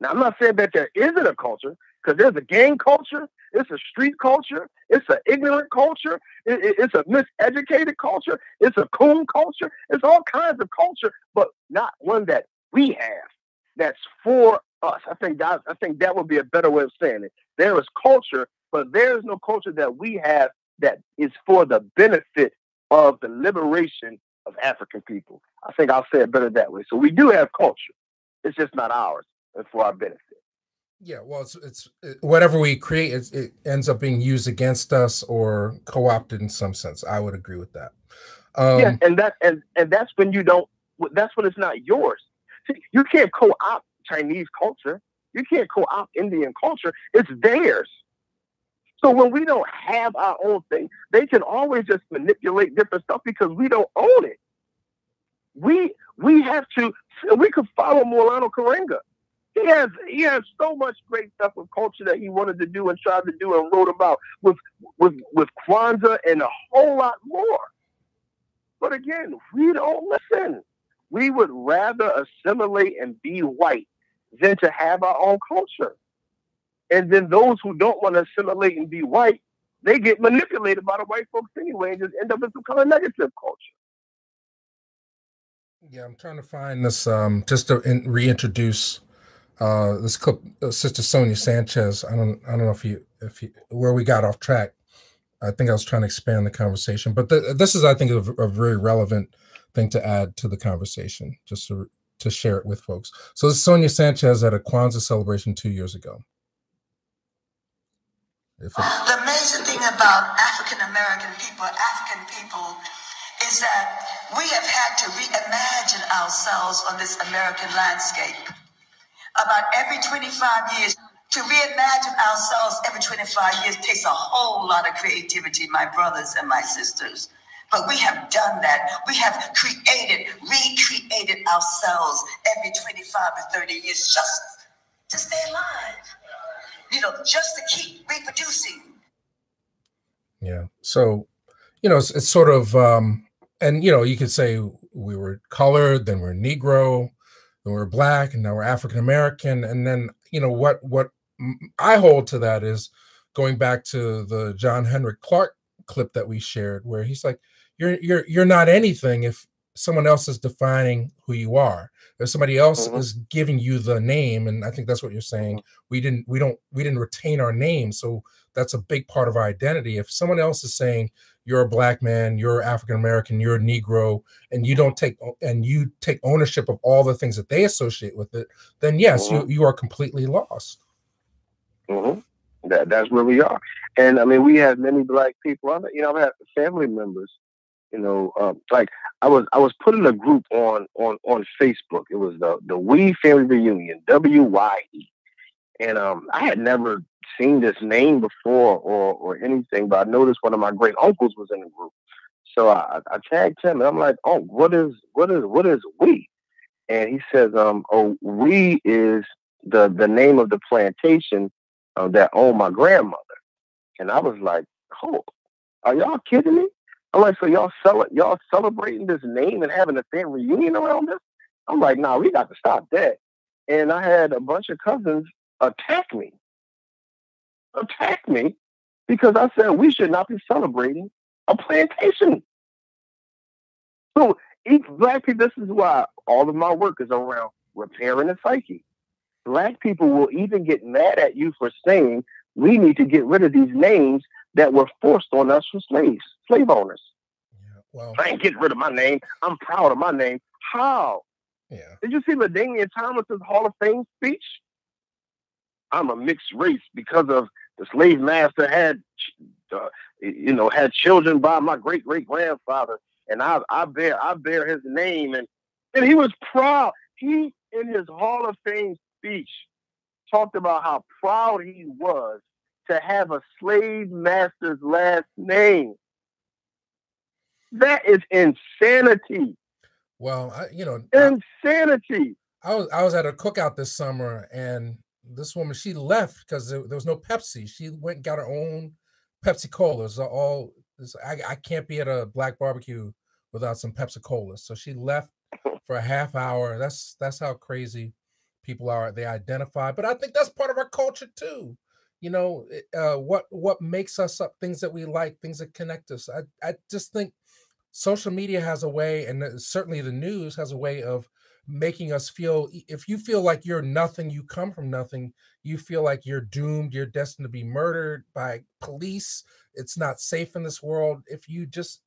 S2: Now, I'm not saying that there isn't a culture, because there's a gang culture, it's a street culture, it's an ignorant culture, it's a miseducated culture, it's a coon culture, it's all kinds of culture, but not one that we have that's for us. I think that would be a better way of saying it. There is culture, but there is no culture that we have that is for the benefit of the liberation of African people. I think I'll say it better that way. So we do have culture. It's just not ours. It's for our benefit.
S1: Yeah, well, it's whatever we create, it ends up being used against us or co-opted in some sense. I would agree with that.
S2: Yeah, and that's when you don't. That's when it's not yours. See, you can't co-opt Chinese culture. You can't co-opt Indian culture. It's theirs. So when we don't have our own thing, they can always just manipulate different stuff because we don't own it. We have to. We could follow Maulana Karenga. He has so much great stuff with culture that he wanted to do and tried to do and wrote about with Kwanzaa and a whole lot more. But again, we don't listen. We would rather assimilate and be white than to have our own culture. And then those who don't want to assimilate and be white, they get manipulated by the white folks anyway and just end up in some kind of negative culture.
S1: Yeah, I'm trying to find this just to reintroduce this clip, Sister Sonia Sanchez. I don't know if you where we got off track. I think I was trying to expand the conversation, but this is, I think, a very relevant thing to add to the conversation, just to share it with folks. So this is Sonia Sanchez at a Kwanzaa celebration 2 years ago.
S5: The amazing thing about African-American people, is that we have had to reimagine ourselves on this American landscape. About every 25 years, to reimagine ourselves every 25 years takes a whole lot of creativity, my brothers and my sisters. But we have done that. We have recreated ourselves every 25 or 30 years just to stay alive, just to keep reproducing.
S1: Yeah. So, it's sort of, and, you could say we were colored, then we're Negro, then we're Black, and now we're African-American. And then, what I hold to that is going back to the John Henrik Clarke clip that we shared, where he's like, you're not anything if someone else is defining who you are. If somebody else is giving you the name, and I think that's what you're saying. We didn't retain our name, so that's a big part of our identity. If someone else is saying you're a Black man, you're African American, you're a Negro, and you take ownership of all the things that they associate with it, then yes, you are completely lost.
S2: That's where we are. And I mean, we have many Black people. I've had family members, like I was put in a group on Facebook. It was the We Family Reunion, WYE, and I had never seen this name before or anything, but I noticed one of my great uncles was in the group, so I tagged him, and I'm like, oh, what is We? And he says, oh, We is the name of the plantation that owned my grandmother. And I was like, oh, are y'all kidding me? I'm like, so y'all celebrating this name and having a family reunion around this? I'm like, nah, we got to stop that. And I had a bunch of cousins attack me because I said we should not be celebrating a plantation. So Black people, this is why all of my work is around repairing the psyche. Black people will even get mad at you for saying we need to get rid of these names that were forced on us from slave owners.
S1: Yeah, well,
S2: I ain't getting rid of my name. I'm proud of my name. How?
S1: Yeah.
S2: Did you see LaDainian Thomas's Hall of Fame speech? I'm a mixed race because of the slave master had children by my great grandfather, and I bear his name, and he was proud. He, in his Hall of Fame speech, talked about how proud he was to have a slave master's last name. That is insanity.
S1: Well,
S2: insanity.
S1: I was at a cookout this summer, and this woman, she left because there was no Pepsi. She went and got her own Pepsi Colas. I can't be at a Black barbecue without some Pepsi Colas. So she left for a half hour. That's how crazy people are. They identify, but I think that's part of our culture too. What makes us up, things that we like, things that connect us. I just think social media has a way, and certainly the news has a way of making us feel, if you feel like you're nothing, you come from nothing, you feel like you're doomed, you're destined to be murdered by police, it's not safe in this world. If you just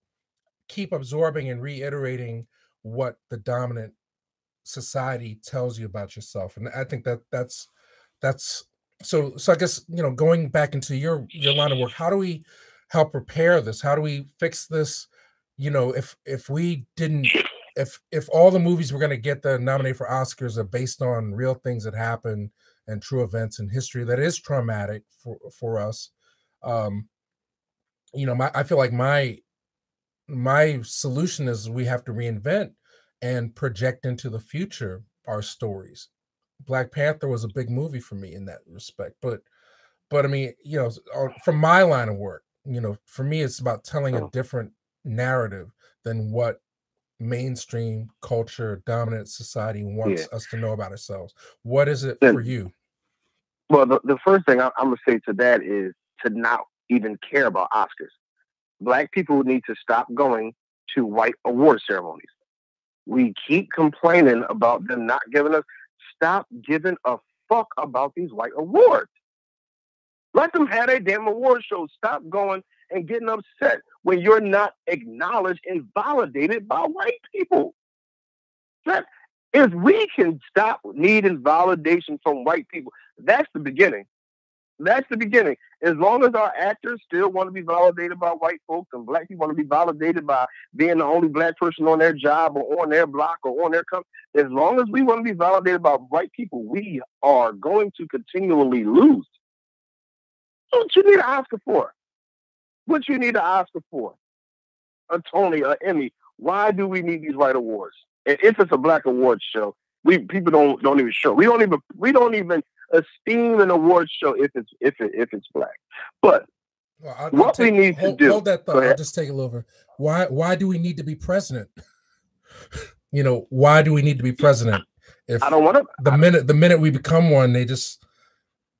S1: keep absorbing and reiterating what the dominant society tells you about yourself. And I think that's so I guess, going back into your line of work, how do we help repair this? How do we fix this? If all the movies we're going to get that are nominated for Oscars are based on real things that happen and true events in history, that is traumatic for us. I feel like my solution is we have to reinvent and project into the future our stories. Black Panther was a big movie for me in that respect, but I mean, from my line of work, for me, it's about telling a different narrative than what mainstream culture, dominant society wants us to know about ourselves. What is it for you?
S2: Well, the first thing I'm going to say to that is to not even care about Oscars. Black people need to stop going to white award ceremonies. We keep complaining about them not giving us. Stop giving a fuck about these white awards. Let them have their damn award shows. Stop going and getting upset when you're not acknowledged and validated by white people. If we can stop needing validation from white people, that's the beginning. That's the beginning. As long as our actors still want to be validated by white folks and Black people want to be validated by being the only Black person on their job or on their block or on their company, as long as we want to be validated by white people, we are going to continually lose. What you need an Oscar for? What you need an Oscar for? A Tony, an Emmy. Why do we need these white awards? And if it's a Black awards show, people don't even show. We don't even esteem an awards show if it's Black. But we need to do.
S1: Hold that thought. I'll just take it over. Why do we need to be president? Why do we need to be president? If
S2: I don't want to.
S1: The minute we become one, they just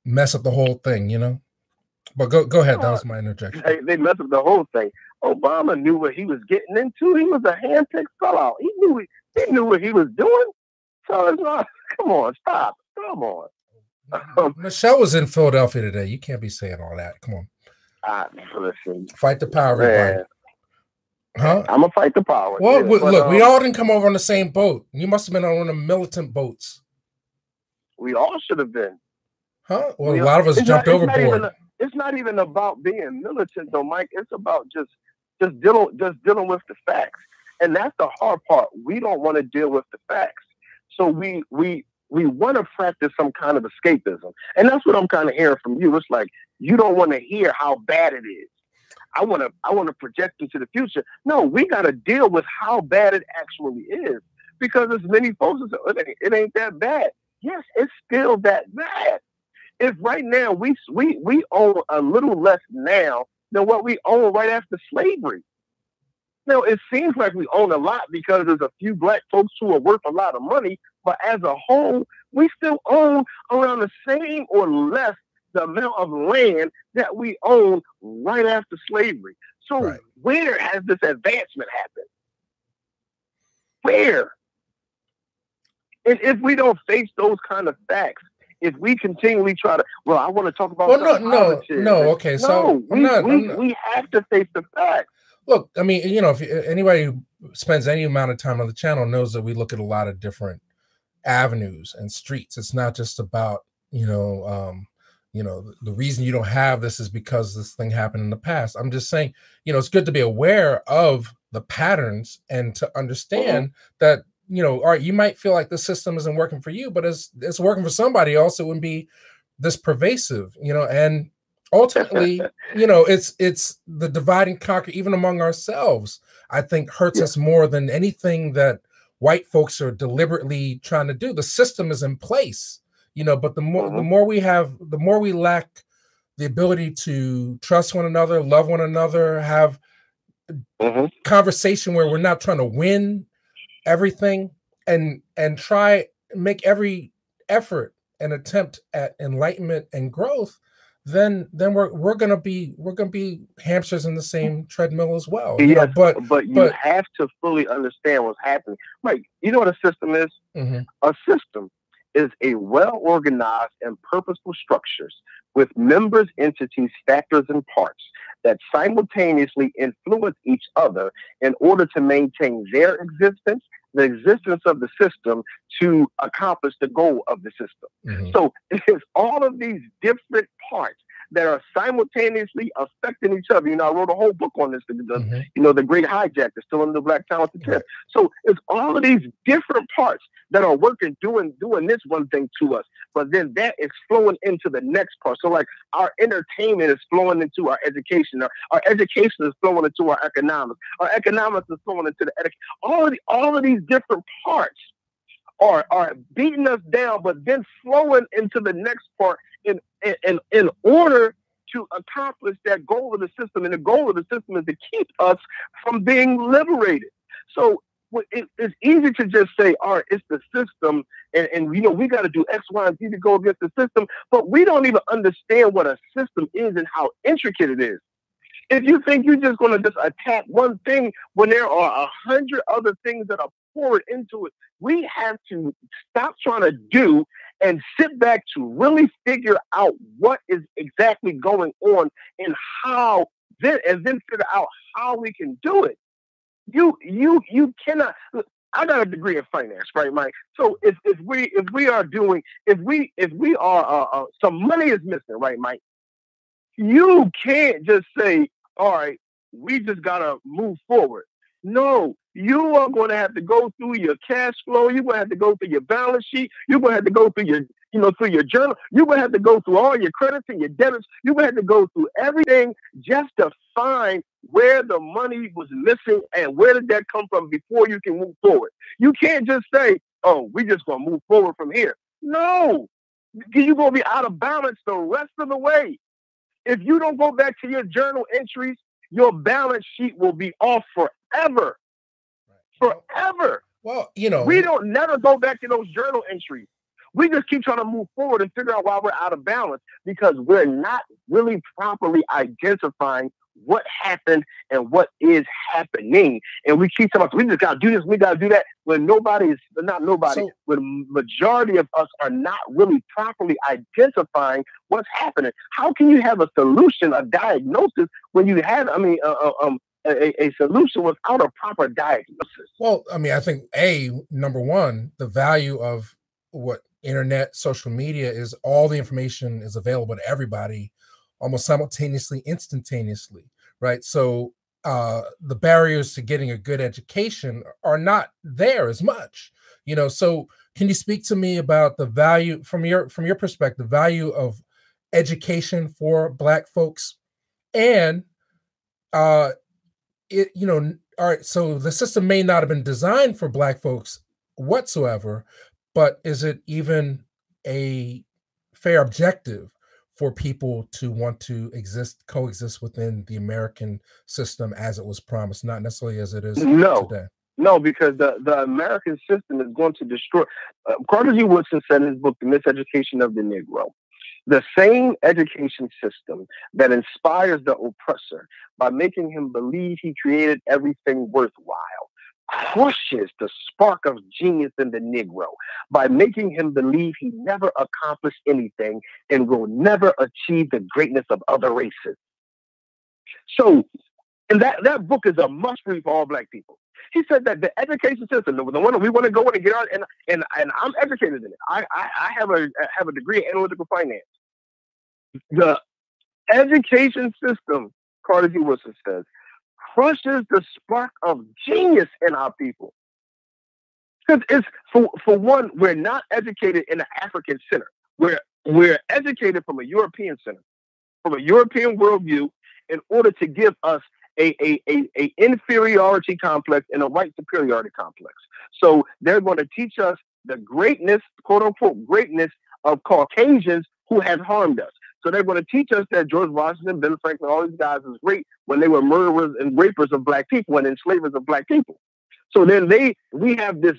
S1: mess up the whole thing. But go ahead. That was my interjection.
S2: They mess up the whole thing. Obama knew what he was getting into. He was a handpicked sellout. He knew what he was doing. So it's not. Come on, stop. Come on.
S1: Michelle was in Philadelphia today. You can't be saying all that. Come on.
S2: Listen.
S1: Fight the power, everybody. Huh?
S2: I'm gonna fight the power.
S1: Well, look, we all didn't come over on the same boat. You must have been on one of the militant boats.
S2: We all should have been.
S1: Huh? Well, a lot of us jumped overboard.
S2: It's not even about being militant, though, Mike. It's about just just dealing with the facts. And that's the hard part. We don't want to deal with the facts. So we want to practice some kind of escapism. And that's what I'm kind of hearing from you. It's like, you don't want to hear how bad it is. I want to project into the future. No, we got to deal with how bad it actually is, because as many folks say, it ain't that bad. Yes, it's still that bad. If right now we own a little less now than what we own right after slavery. Now, it seems like we own a lot because there's a few black folks who are worth a lot of money, but as a whole, we still own around the same or less the amount of land that we own right after slavery. So where has this advancement happened? Where? And if we don't face those kind of facts, if we continually try to, well, I want to talk about
S1: okay, so
S2: we have to face the facts.
S1: Look, I mean, you know, if anybody who spends any amount of time on the channel knows that we look at a lot of different avenues and streets. It's not just about, the reason you don't have this is because this thing happened in the past. I'm just saying, it's good to be aware of the patterns and to understand that, all right, you might feel like the system isn't working for you, but it's working for somebody else. It wouldn't be this pervasive, and ultimately, it's the divide and conquer, even among ourselves, I think hurts us more than anything that white folks are deliberately trying to do. The system is in place, but the more we lack the ability to trust one another, love one another, have conversation where we're not trying to win everything, and make every effort and attempt at enlightenment and growth, then we're gonna be hamsters in the same treadmill as well.
S2: But you have to fully understand what's happening. Like, you know what a system is? A system is a well-organized and purposeful structures with members, entities, factors, and parts that simultaneously influence each other in order to maintain their existence, the existence of the system, to accomplish the goal of the system. So it's all of these different parts that are simultaneously affecting each other. I wrote a whole book on this, the Great Hijack, that's still in the Black Talented Tip. So it's all of these different parts that are working, doing this one thing to us, but then that is flowing into the next part. So like our entertainment is flowing into our education, our education is flowing into our economics is flowing into the education. All of these different parts are beating us down, but then flowing into the next part in order to accomplish that goal of the system. And the goal of the system is to keep us from being liberated. So it's easy to just say, all right, it's the system, and we got to do X, Y, and Z to go against the system, but we don't even understand what a system is and how intricate it is. If you think you're just going to just attack one thing when there are 100 other things that are poured into it, we have to stop trying to do and sit back to really figure out what is exactly going on and then figure out how we can do it. You cannot. Look, I got a degree in finance, right, Mike? So if we are some money is missing, right, Mike? You can't just say, all right, we just gotta move forward. No, you are going to have to go through your cash flow. You're going to have to go through your balance sheet. You're going to have to go through through your journal. You're going to have to go through all your credits and your debits. You're going to have to go through everything just to find where the money was missing and where did that come from before you can move forward. You can't just say, oh, we just going to move forward from here. No, you're going to be out of balance the rest of the way. If you don't go back to your journal entries, your balance sheet will be off forever. Forever.
S1: Well,
S2: we don't never go back to those journal entries. We just keep trying to move forward and figure out why we're out of balance, because we're not really properly identifying what happened and what is happening. And we keep talking about, we just got to do this, we got to do that, when when majority of us are not really properly identifying what's happening. How can you have a solution, a diagnosis, when you have, a solution without a proper diagnosis?
S1: Well, I think number one, the value of what internet, social media is, all the information is available to everybody almost simultaneously, instantaneously, right? So the barriers to getting a good education are not there as much, so can you speak to me about the value from your perspective, value of education for Black folks? And all right, so the system may not have been designed for Black folks whatsoever, but is it even a fair objective for people to want to coexist within the American system as it was promised, not necessarily as it is today?
S2: No, because the American system is going to destroy. Carter G. Woodson said in his book, The Miseducation of the Negro, the same education system that inspires the oppressor by making him believe he created everything worthwhile crushes the spark of genius in the Negro by making him believe he never accomplished anything and will never achieve the greatness of other races. So, and that book is a must read for all Black people. He said that the education system, the one that we want to go in and get on, and I'm educated in it. I have a degree in analytical finance. The education system, Carter G. Woodson says, crushes the spark of genius in our people. Because it's for one, we're not educated in an African center. We're educated from a European center, from a European worldview, in order to give us a inferiority complex and a white superiority complex. So they're going to teach us the greatness, quote unquote, greatness of Caucasians who have harmed us. So they're going to teach us that George Washington, Ben Franklin, all these guys was great when they were murderers and rapers of Black people and enslavers of Black people. So then we have this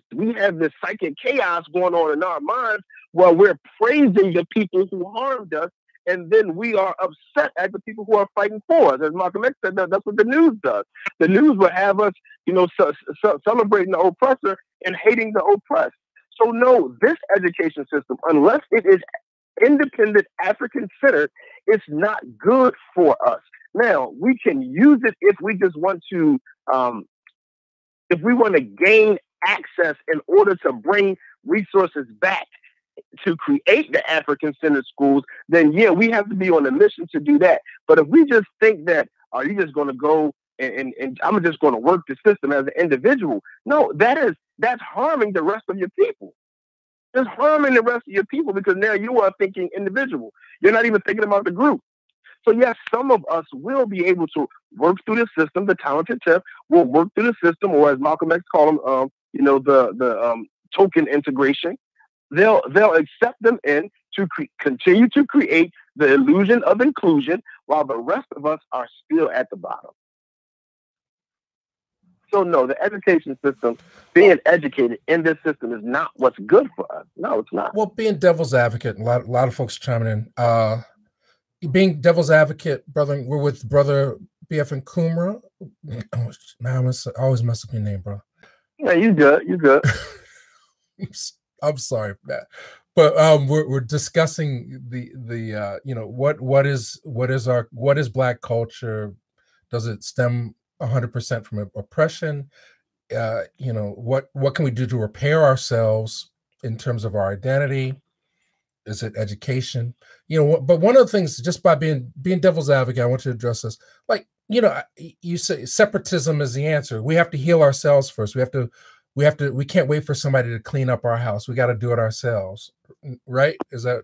S2: psychic chaos going on in our minds while we're praising the people who harmed us, and then we are upset at the people who are fighting for us. As Malcolm X said, that's what the news does. The news will have us, celebrating the oppressor and hating the oppressed. So no, this education system, unless it is independent, African-centered, it's not good for us. Now, we can use it if we just want to, if we want to gain access in order to bring resources back to create the African-centered schools, then yeah, we have to be on a mission to do that. But if we just think that, are you just going to go and I'm just going to work the system as an individual? No, that's harming the rest of your people. It's harming the rest of your people because now you are thinking individual. You're not even thinking about the group. So yes, some of us will be able to work through the system. The talented 10th will work through the system, or as Malcolm X called them, the token integration. They'll accept them in to continue to create the illusion of inclusion, while the rest of us are still at the bottom. So no, the education system, being educated in this system is not what's good for us. No, it's not.
S1: Well, being devil's advocate, a lot of folks chiming in. Being devil's advocate, brother, we're with brother BF Nkrumah. Oh, man, I always mess up your name, bro.
S2: Yeah, you good. You good.
S1: I'm sorry for that. But we're discussing what is Black culture? Does it stem 100% from oppression? What can we do to repair ourselves in terms of our identity? Is it education? But one of the things, just by being devil's advocate, I want you to address this. Like, you say separatism is the answer. We have to heal ourselves first. We can't wait for somebody to clean up our house. We got to do it ourselves, right? Is that?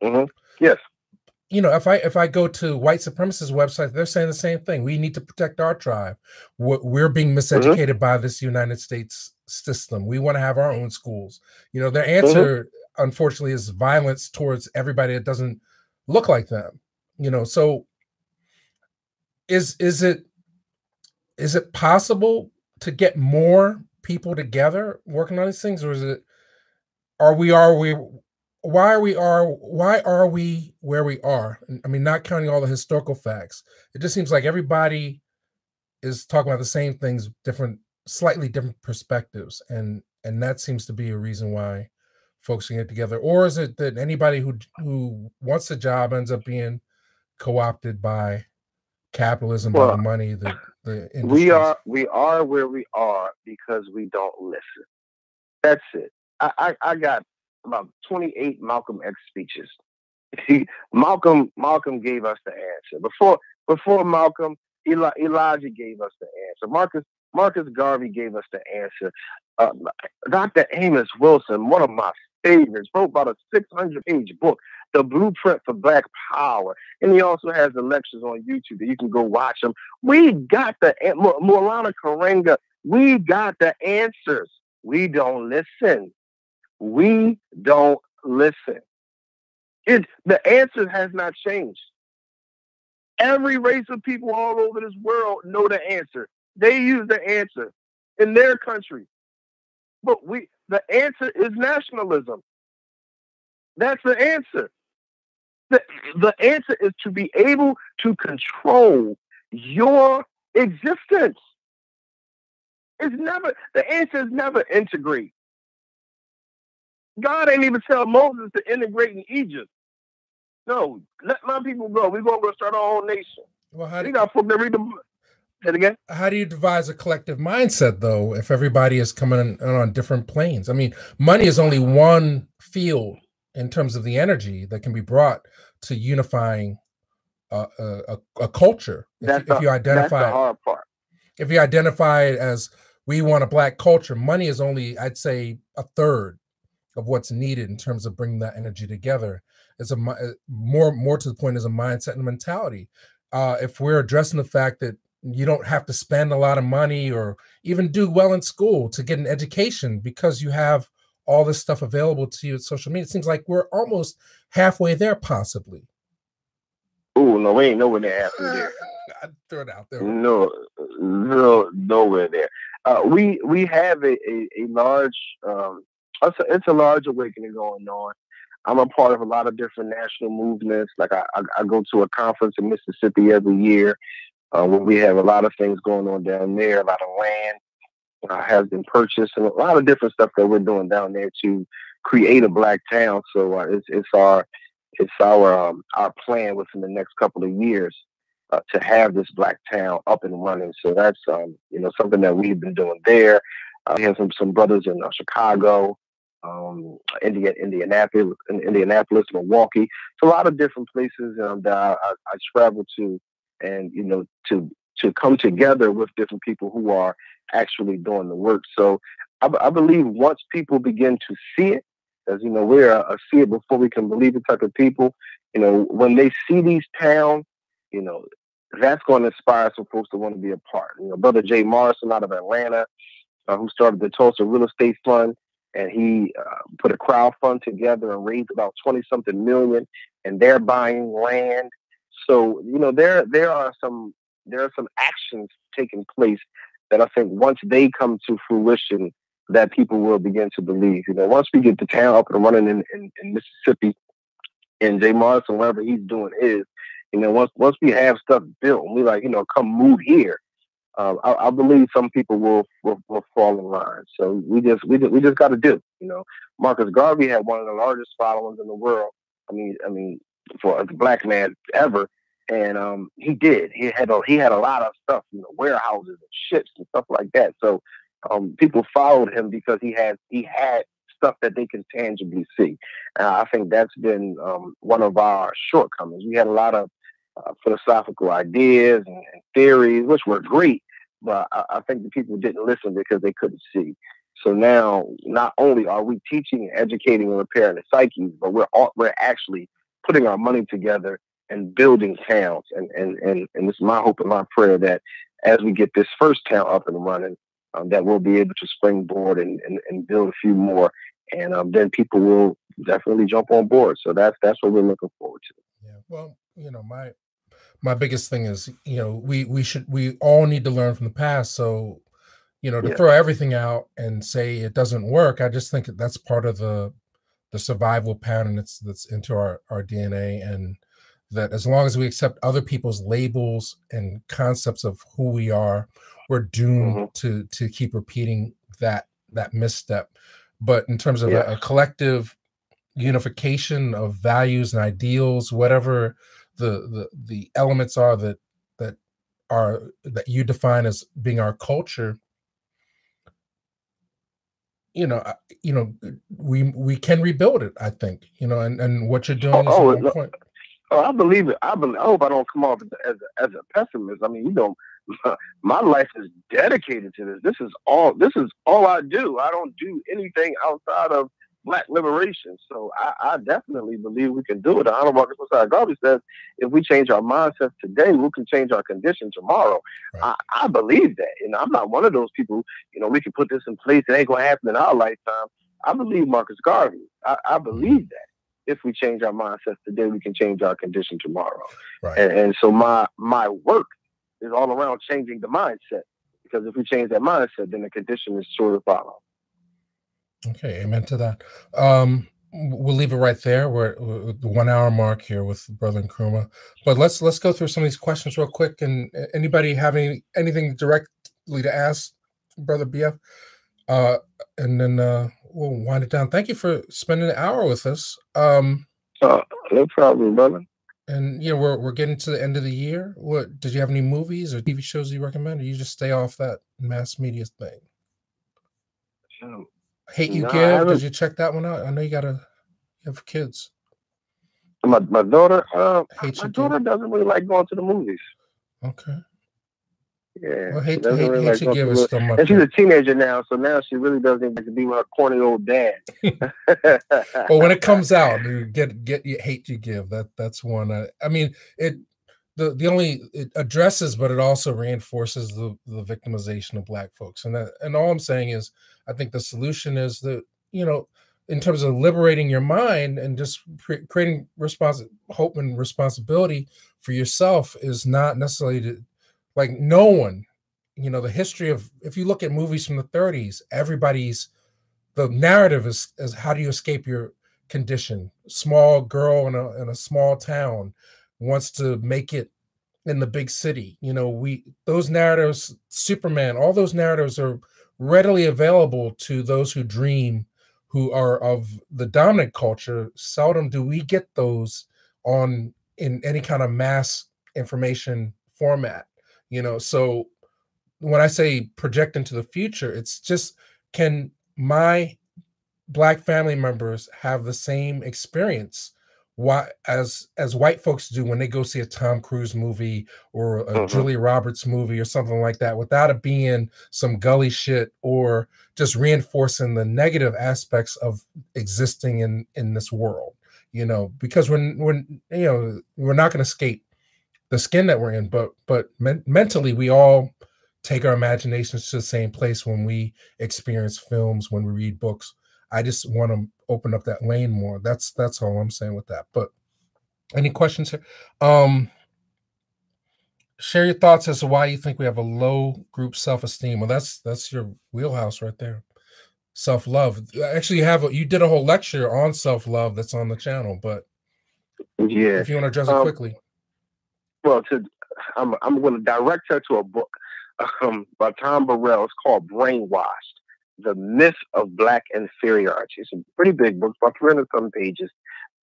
S2: Mm-hmm. Yes.
S1: If I go to white supremacist websites, they're saying the same thing. We need to protect our tribe. We're being miseducated by this United States system. We want to have our own schools. Their answer, unfortunately, is violence towards everybody that doesn't look like them. So is it possible to get more people together working on these things, or is it? Why are we where we are? I mean, not counting all the historical facts. It just seems like everybody is talking about the same things, slightly different perspectives, and that seems to be a reason why folks can get together. Or is it that anybody who wants a job ends up being co-opted by capitalism, by the money, the industries?
S2: We are where we are because we don't listen. That's it. I got about 28 Malcolm X speeches. Malcolm gave us the answer. Before Malcolm, Elijah gave us the answer. Marcus Garvey gave us the answer. Dr. Amos Wilson, one of my favorites, wrote about a 600-page book, The Blueprint for Black Power. And he also has the lectures on YouTube that you can go watch them. We got the Maulana Karenga. We got the answers. We don't listen. We don't listen. The answer has not changed. Every race of people all over this world know the answer. They use the answer in their country. But the answer is nationalism. That's the answer. The answer is to be able to control your existence. The answer is never integrate. God ain't even tell Moses to integrate in Egypt. No, let my people go. We're going to start our own nation.
S1: Well, how do you devise a collective mindset, though, if everybody is coming on different planes? I mean, money is only one field in terms of the energy that can be brought to unifying a culture. If you identify,
S2: that's the hard part.
S1: If you identify it as we want a Black culture, money is only, I'd say, a third of what's needed in terms of bringing that energy together. It's more to the point is a mindset and a mentality. If we're addressing the fact that you don't have to spend a lot of money or even do well in school to get an education because you have all this stuff available to you at social media, it seems like we're almost halfway there, possibly.
S2: Oh no, we ain't nowhere near halfway there.
S1: I'd throw it out there.
S2: No, nowhere there. We have a large it's a large awakening going on. I'm a part of a lot of different national movements. Like I go to a conference in Mississippi every year where we have a lot of things going on down there. A lot of land has been purchased and a lot of different stuff that we're doing down there to create a Black town. So it's our plan within the next couple of years to have this Black town up and running. So that's something that we've been doing there. We have some brothers in Chicago, Indianapolis, Milwaukee. So a lot of different places that I travel to, and to come together with different people who are actually doing the work. So I believe once people begin to see it, as we're a see it before we can believe it type of people. When they see these towns, that's going to inspire some folks to want to be a part. Brother Jay Morrison out of Atlanta, who started the Tulsa Real Estate Fund, and he put a crowd fund together and raised about 20-something million, and they're buying land. So there are some actions taking place that I think once they come to fruition, that people will begin to believe. Once we get the town up and running in Mississippi, and Jay Morrison, wherever he's doing is, once we have stuff built, and we come move here. I believe some people will fall in line. So we just got to do. Marcus Garvey had one of the largest followings in the world. I mean, for a Black man ever, and he did. He had a lot of stuff, warehouses and ships and stuff like that. So people followed him because he had stuff that they can tangibly see. I think that's been one of our shortcomings. We had a lot of philosophical ideas and theories, which were great, but I think the people didn't listen because they couldn't see. So now, not only are we teaching, educating, and repairing the psyches, but we're actually putting our money together and building towns. And this is my hope and my prayer that as we get this first town up and running, that we'll be able to springboard and build a few more, and then people will definitely jump on board. So that's what we're looking forward to.
S1: Yeah. Well, my biggest thing is, we all need to learn from the past. So, to throw everything out and say it doesn't work, I just think that's part of the survival pattern that's into our DNA, and that as long as we accept other people's labels and concepts of who we are, we're doomed to keep repeating that misstep. But in terms of a collective unification of values and ideals, whatever the elements are that you define as being our culture, we can rebuild it, I think, and what you're doing is on point.
S2: Oh, I believe it. I hope I don't come off as a pessimist. I mean, you know, my life is dedicated to this. This is all I do. I don't do anything outside of Black liberation. So I definitely believe we can do it. The Honorable Marcus Garvey says, if we change our mindsets today, we can change our condition tomorrow. Right. I believe that. And I'm not one of those people, you know, we can put this in place. It ain't going to happen in our lifetime. I believe Marcus Garvey. I believe that. If we change our mindsets today, we can change our condition tomorrow. Right. And so my work is all around changing the mindset, because if we change that mindset, then the condition is sure to follow.
S1: Okay, amen to that. We'll leave it right there. We're at the 1 hour mark here with Brother Nkrumah. But let's go through some of these questions real quick. And anybody have anything directly to ask Brother BF? And then we'll wind it down. Thank you for spending an hour with us.
S2: No problem, brother.
S1: And you know, we're getting to the end of the year. What did you have any movies or TV shows you recommend, or you just stay off that mass media thing? Hate You Give. Did you check that one out? I know you have kids.
S2: My daughter. My daughter doesn't really like going to the movies.
S1: Okay.
S2: Yeah.
S1: Well, Hate You Give is still much.
S2: And she's a teenager now, so now she really doesn't get to be with her corny old dad.
S1: Well, when it comes out, get Hate You Give. That's one. I mean, it addresses, but it also reinforces the victimization of Black folks. And all I'm saying is, I think the solution is that, you know, in terms of liberating your mind and just creating hope and responsibility for yourself is not necessarily to. Like no one, you know, the history of, if you look at movies from the 30s, the narrative is how do you escape your condition? Small girl in a small town wants to make it in the big city. You know, those narratives, Superman, all those narratives are readily available to those who dream, who are of the dominant culture. Seldom do we get those in any kind of mass information format. You know, so when I say project into the future, it's just, can my Black family members have the same experience as white folks do when they go see a Tom Cruise movie or a Julia Roberts movie or something like that, without it being some gully shit or just reinforcing the negative aspects of existing in this world, you know, because when you know, we're not going to escape the skin that we're in, but mentally we all take our imaginations to the same place when we experience films, when we read books. I just want to open up that lane more. That's all I'm saying with that. But any questions here? Share your thoughts as to why you think we have a low group self-esteem. Well, that's your wheelhouse right there. Self-love. Actually, you did a whole lecture on self-love that's on the channel, but
S2: yeah,
S1: if you want to address it quickly.
S2: Well, I'm going to direct her to a book by Tom Burrell. It's called Brainwashed: The Myth of Black Inferiority. It's a pretty big book, about 300-some pages.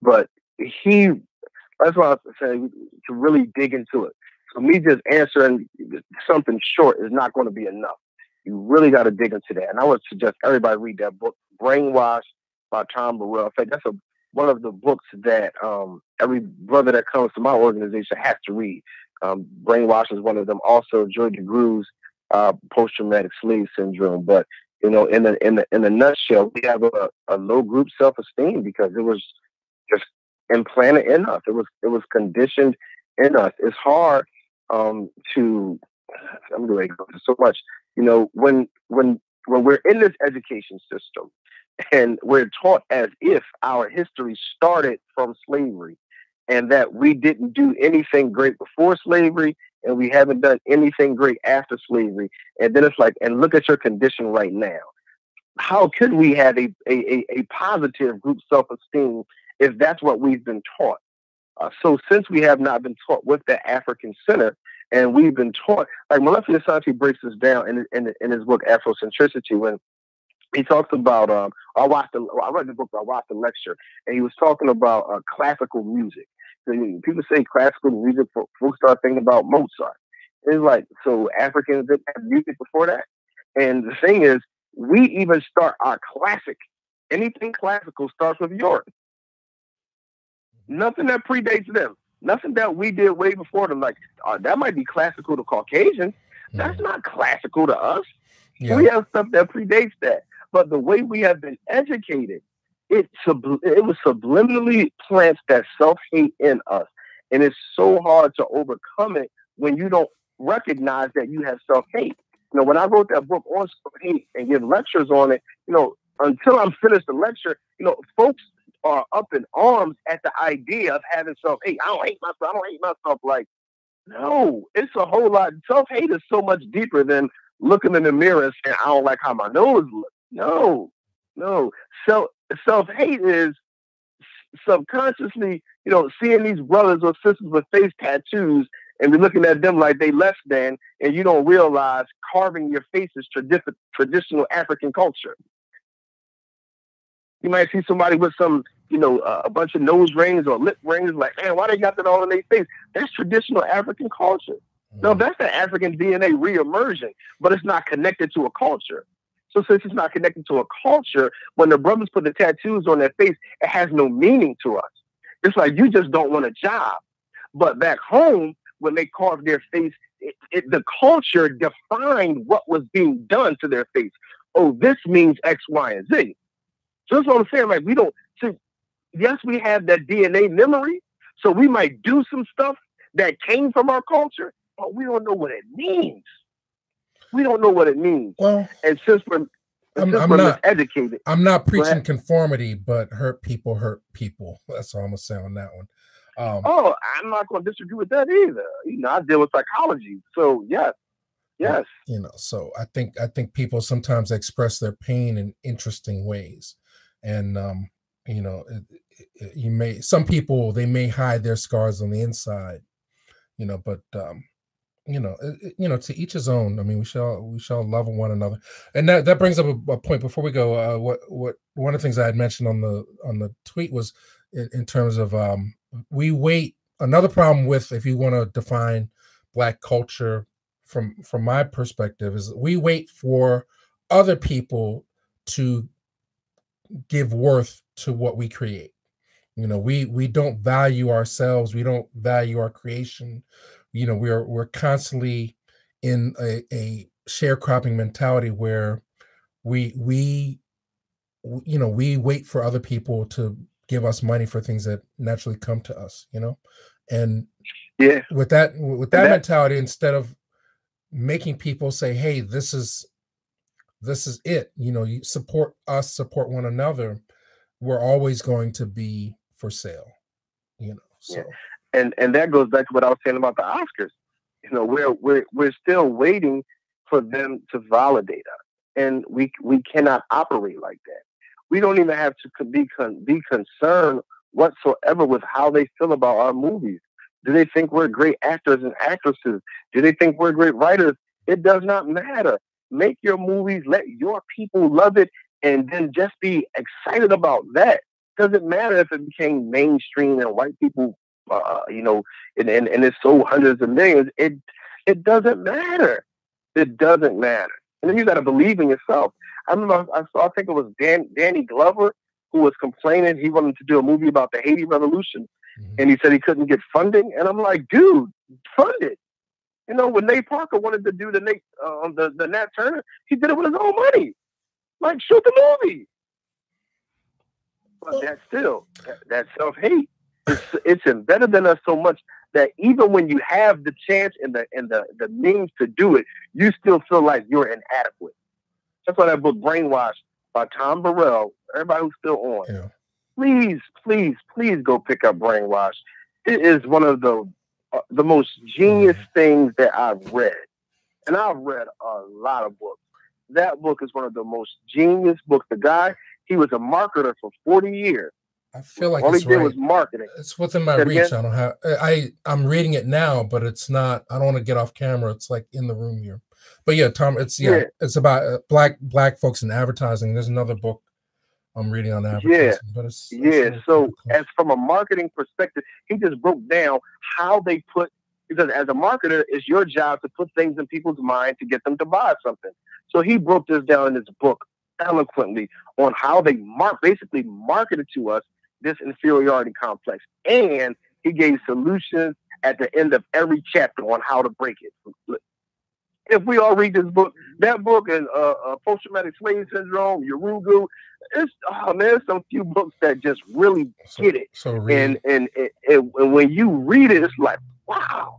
S2: But that's why I say to really dig into it. So me just answering something short is not going to be enough. You really got to dig into that. And I would suggest everybody read that book, Brainwashed by Tom Burrell. In fact, that's one of the books that every brother that comes to my organization has to read. Brainwash is one of them. Also, Joy DeGrew's post-traumatic slave syndrome. But you know, in a nutshell, we have a low group self-esteem because it was just implanted in us. It was conditioned in us. It's hard to. I'm going to go through so much. You know, when we're in this education system, and we're taught as if our history started from slavery and that we didn't do anything great before slavery and we haven't done anything great after slavery. And then it's like, and look at your condition right now. How could we have a positive group self-esteem if that's what we've been taught? So since we have not been taught with the African Center, and we've been taught, like Molecular Science breaks this down in his book Afrocentricity, when he talks about, I read the book, I watched the lecture, and he was talking about classical music. So, people say classical music, folks start thinking about Mozart. It's like, so Africans didn't have music before that? And the thing is, we even start our classic. Anything classical starts with Europe. Nothing that predates them. Nothing that we did way before them. Like, that might be classical to Caucasians. That's not classical to us. Yeah. We have stuff that predates that. But the way we have been educated, it was subliminally plants that self-hate in us. And it's so hard to overcome it when you don't recognize that you have self-hate. You know, when I wrote that book on self-hate and give lectures on it, you know, until I'm finished the lecture, you know, folks are up in arms at the idea of having self-hate. I don't hate myself. Like, no, it's a whole lot. Self-hate is so much deeper than looking in the mirror and saying, I don't like how my nose looks. No. Self-hate is subconsciously, you know, seeing these brothers or sisters with face tattoos and be looking at them like they less than, and you don't realize carving your face is traditional African culture. You might see somebody with some, you know, a bunch of nose rings or lip rings, like, man, why they got that all in their face? That's traditional African culture. No, that's the African DNA reemerging, but it's not connected to a culture. So since it's not connected to a culture, when the brothers put the tattoos on their face, it has no meaning to us. It's like, you just don't want a job. But back home, when they carved their face, the culture defined what was being done to their face. Oh, this means X, Y, and Z. So that's what I'm saying. Like, we don't see, yes, we have that DNA memory. So we might do some stuff that came from our culture, but we don't know what it means. We don't know what it means. Well, and since we're not educated,
S1: I'm not preaching conformity, but hurt people. That's all I'm gonna say on that one.
S2: I'm not going to disagree with that either. You know, I deal with psychology, so yes.
S1: You know, so I think people sometimes express their pain in interesting ways, and you know, some people, they may hide their scars on the inside, you know, but you know, to each his own. I mean, we shall love one another, and that brings up a point before we go. What one of the things I had mentioned on the tweet was in terms of we wait. Another problem with, if you want to define Black culture from my perspective, is we wait for other people to give worth to what we create. You know, we don't value ourselves. We don't value our creation. You know, we're constantly in a sharecropping mentality where we wait for other people to give us money for things that naturally come to us, you know, and with that mentality, instead of making people say, hey, this is it, you know, you support us, support one another, we're always going to be for sale, you know. So
S2: and that goes back to what I was saying about the Oscars. You know, we're still waiting for them to validate us, and we cannot operate like that. We don't even have to be concerned whatsoever with how they feel about our movies. Do they think we're great actors and actresses? Do they think we're great writers? It does not matter. Make your movies, let your people love it, and then just be excited about that. Doesn't matter if it became mainstream and white people, you know, and it's sold hundreds of millions. It doesn't matter. It doesn't matter. And then you got to believe in yourself. I remember I think it was Danny Glover who was complaining. He wanted to do a movie about the Haiti Revolution, and he said he couldn't get funding. And I'm like, dude, fund it. You know, when Nate Parker wanted to do the Nat Turner, he did it with his own money. Like, shoot the movie. But that self-hate, it's embedded in us so much that even when you have the chance and the means to do it, you still feel like you're inadequate. That's why that book, Brainwashed, by Tom Burrell, everybody who's still on, please go pick up Brainwashed. It is one of the most genius things that I've read. And I've read a lot of books. That book is one of the most genius books. The guy, he was a marketer for 40 years.
S1: I feel like
S2: all he did was marketing.
S1: It's within my reach. I don't have. I'm reading it now, but it's not. I don't want to get off camera. It's like in the room here. But yeah, Tom. It's about black folks in advertising. There's another book I'm reading on advertising. But it's
S2: so as from a marketing perspective, he just broke down how they put. Because as a marketer, it's your job to put things in people's mind to get them to buy something. So he broke this down in his book eloquently on how they basically marketed to us this inferiority complex. And He gave solutions at the end of every chapter on how to break it. If we all read this book, that book and post-traumatic slave syndrome, Yorugu, there's some few books that just really get it. And when you read it, it's like, wow.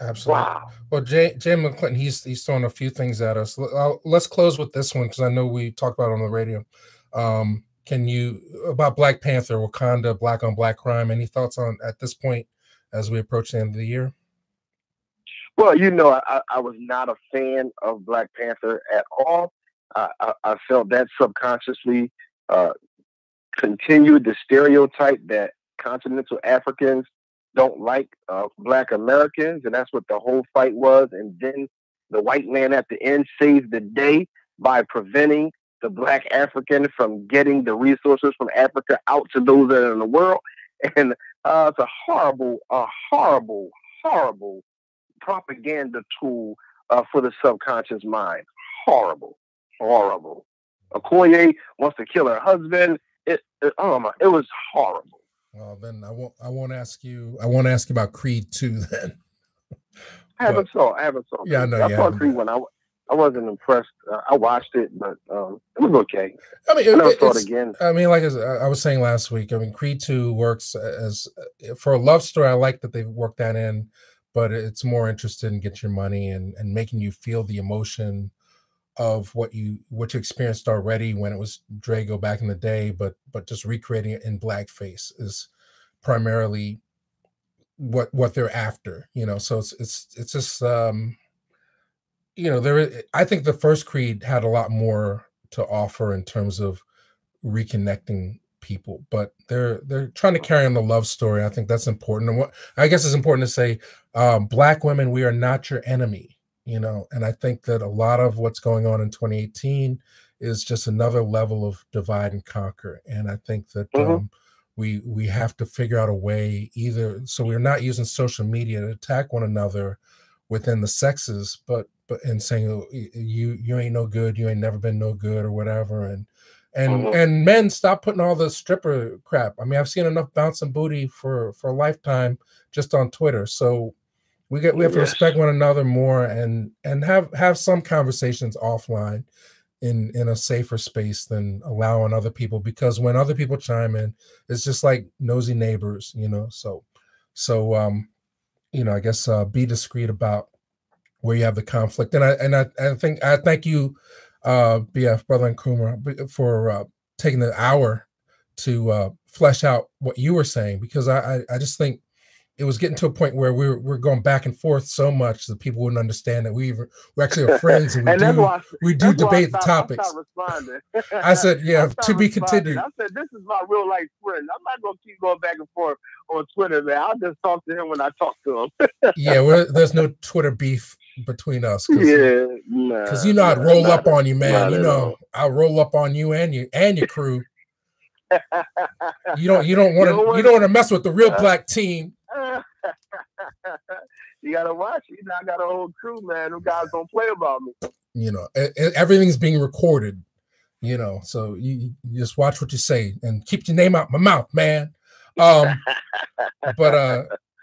S1: Absolutely.
S2: Wow.
S1: Well, Jay McClinton, he's throwing a few things at us. Let's close with this one because I know we talked about it on the radio. Can you about Black Panther, Wakanda, black on black crime? Any thoughts on at this point as we approach the end of the year?
S2: Well, you know, I was not a fan of Black Panther at all. I felt that subconsciously continued the stereotype that continental Africans don't like Black Americans, and that's what the whole fight was. And then the white man at the end saved the day by preventing the Black African from getting the resources from Africa out to those that are in the world. And it's a horrible, horrible propaganda tool for the subconscious mind. Horrible. Okoye wants to kill her husband. It was horrible.
S1: Well, then I won't ask you. I want to ask you about Creed 2 then.
S2: I haven't saw.
S1: Yeah, no,
S2: I saw Creed when I wasn't impressed. I watched it, but it was okay.
S1: I mean,
S2: I never saw it again.
S1: I mean, like I was saying last week, I mean, Creed 2 works as for a love story. I like that they've worked that in, but it's more interested in get your money and making you feel the emotion of what you experienced already when it was Drago back in the day, but just recreating it in blackface is primarily what they're after, you know. So it's just you know, I think the first Creed had a lot more to offer in terms of reconnecting people, but they're trying to carry on the love story. I think that's important. And what I guess it's important to say, Black women, we are not your enemy. You know, and I think that a lot of what's going on in 2018 is just another level of divide and conquer. And I think that we have to figure out a way either so we're not using social media to attack one another within the sexes, but and saying, oh, you ain't no good, you ain't never been no good or whatever. And men, stop putting all the stripper crap. I mean, I've seen enough bouncing booty for a lifetime just on Twitter. So we have to respect one another more and have some conversations offline in a safer space than allowing other people, because when other people chime in, it's just like nosy neighbors, you know. So you know, I guess be discreet about where you have the conflict. And I thank you, BF Brother Nkrumah, for taking the hour to flesh out what you were saying, because I just think it was getting to a point where we're going back and forth so much that people wouldn't understand that we actually are friends and we do debate the topics. I said, yeah, to be continued.
S2: I said, this is my real life friend. I'm not going to keep going back and forth on Twitter, man. I'll just talk to him when I talk to him.
S1: Yeah, there's no Twitter beef between us. Because you know I'd roll up on you, man. You know I'll roll up on you and your crew. You don't want to mess with the real black team.
S2: You gotta watch. You know, I got a whole crew, man. Them guys don't play about me.
S1: You know, everything's being recorded. You know, so you just watch what you say and keep your name out my mouth, man. But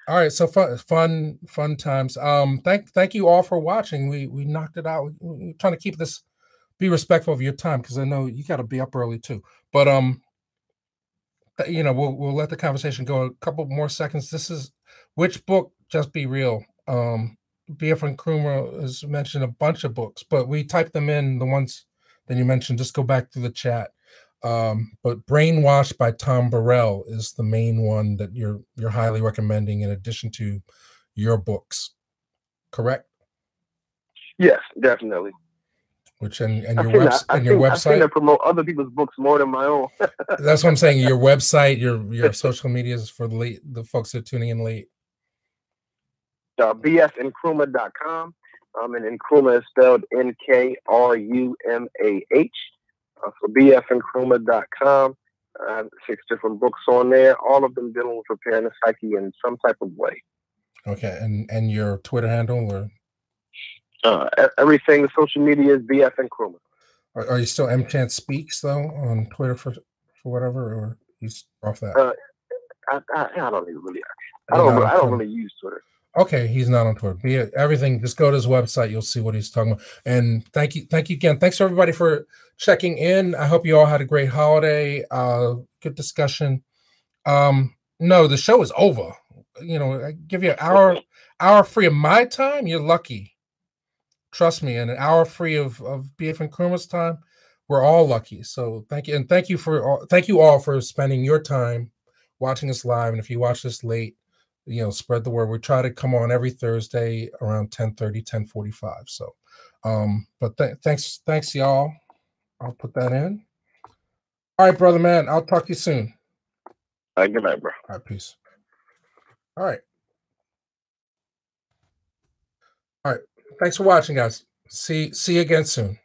S1: all right, so fun times. Thank you all for watching. We knocked it out. We're trying to keep this, be respectful of your time, because I know you got to be up early too. But you know, we'll let the conversation go a couple more seconds. This is which book? Just Be Real. BF Nkrumah has mentioned a bunch of books, but we typed them in, the ones that you mentioned. Just go back to the chat. But Brainwashed by Tom Burrell is the main one that you're highly recommending, in addition to your books, correct?
S2: Yes, definitely.
S1: Which and your website.
S2: I've seen to promote other people's books more than my own.
S1: That's what I'm saying. Your website, your social medias for the folks that are tuning in late.
S2: bfnkrumah.com. And Nkrumah is spelled Nkrumah. So bfnkrumah.com. I have 6 different books on there, all of them dealing with repairing the psyche in some type of way.
S1: Okay, and your Twitter handle, or
S2: everything, the social media is BF Nkrumah.
S1: Are you still M Chance Speaks though on Twitter for whatever, or you off that?
S2: I don't even really. I don't really use Twitter.
S1: Okay, he's not on Twitter. Everything, just go to his website. You'll see what he's talking about. And thank you again. Thanks everybody for checking in. I hope you all had a great holiday. Good discussion. No, the show is over. You know, I give you an hour free of my time. You're lucky. Trust me, and an hour free of BF and Nkrumah's time. We're all lucky. So thank you, and thank you all for spending your time watching us live. And if you watch this late, you know, spread the word. We try to come on every Thursday around 10:30, 10:45. So, but thanks y'all. I'll put that in. All right, brother man. I'll talk to you soon.
S2: All right, good night, bro.
S1: All right, peace. All right. All right. Thanks for watching, guys. See you again soon.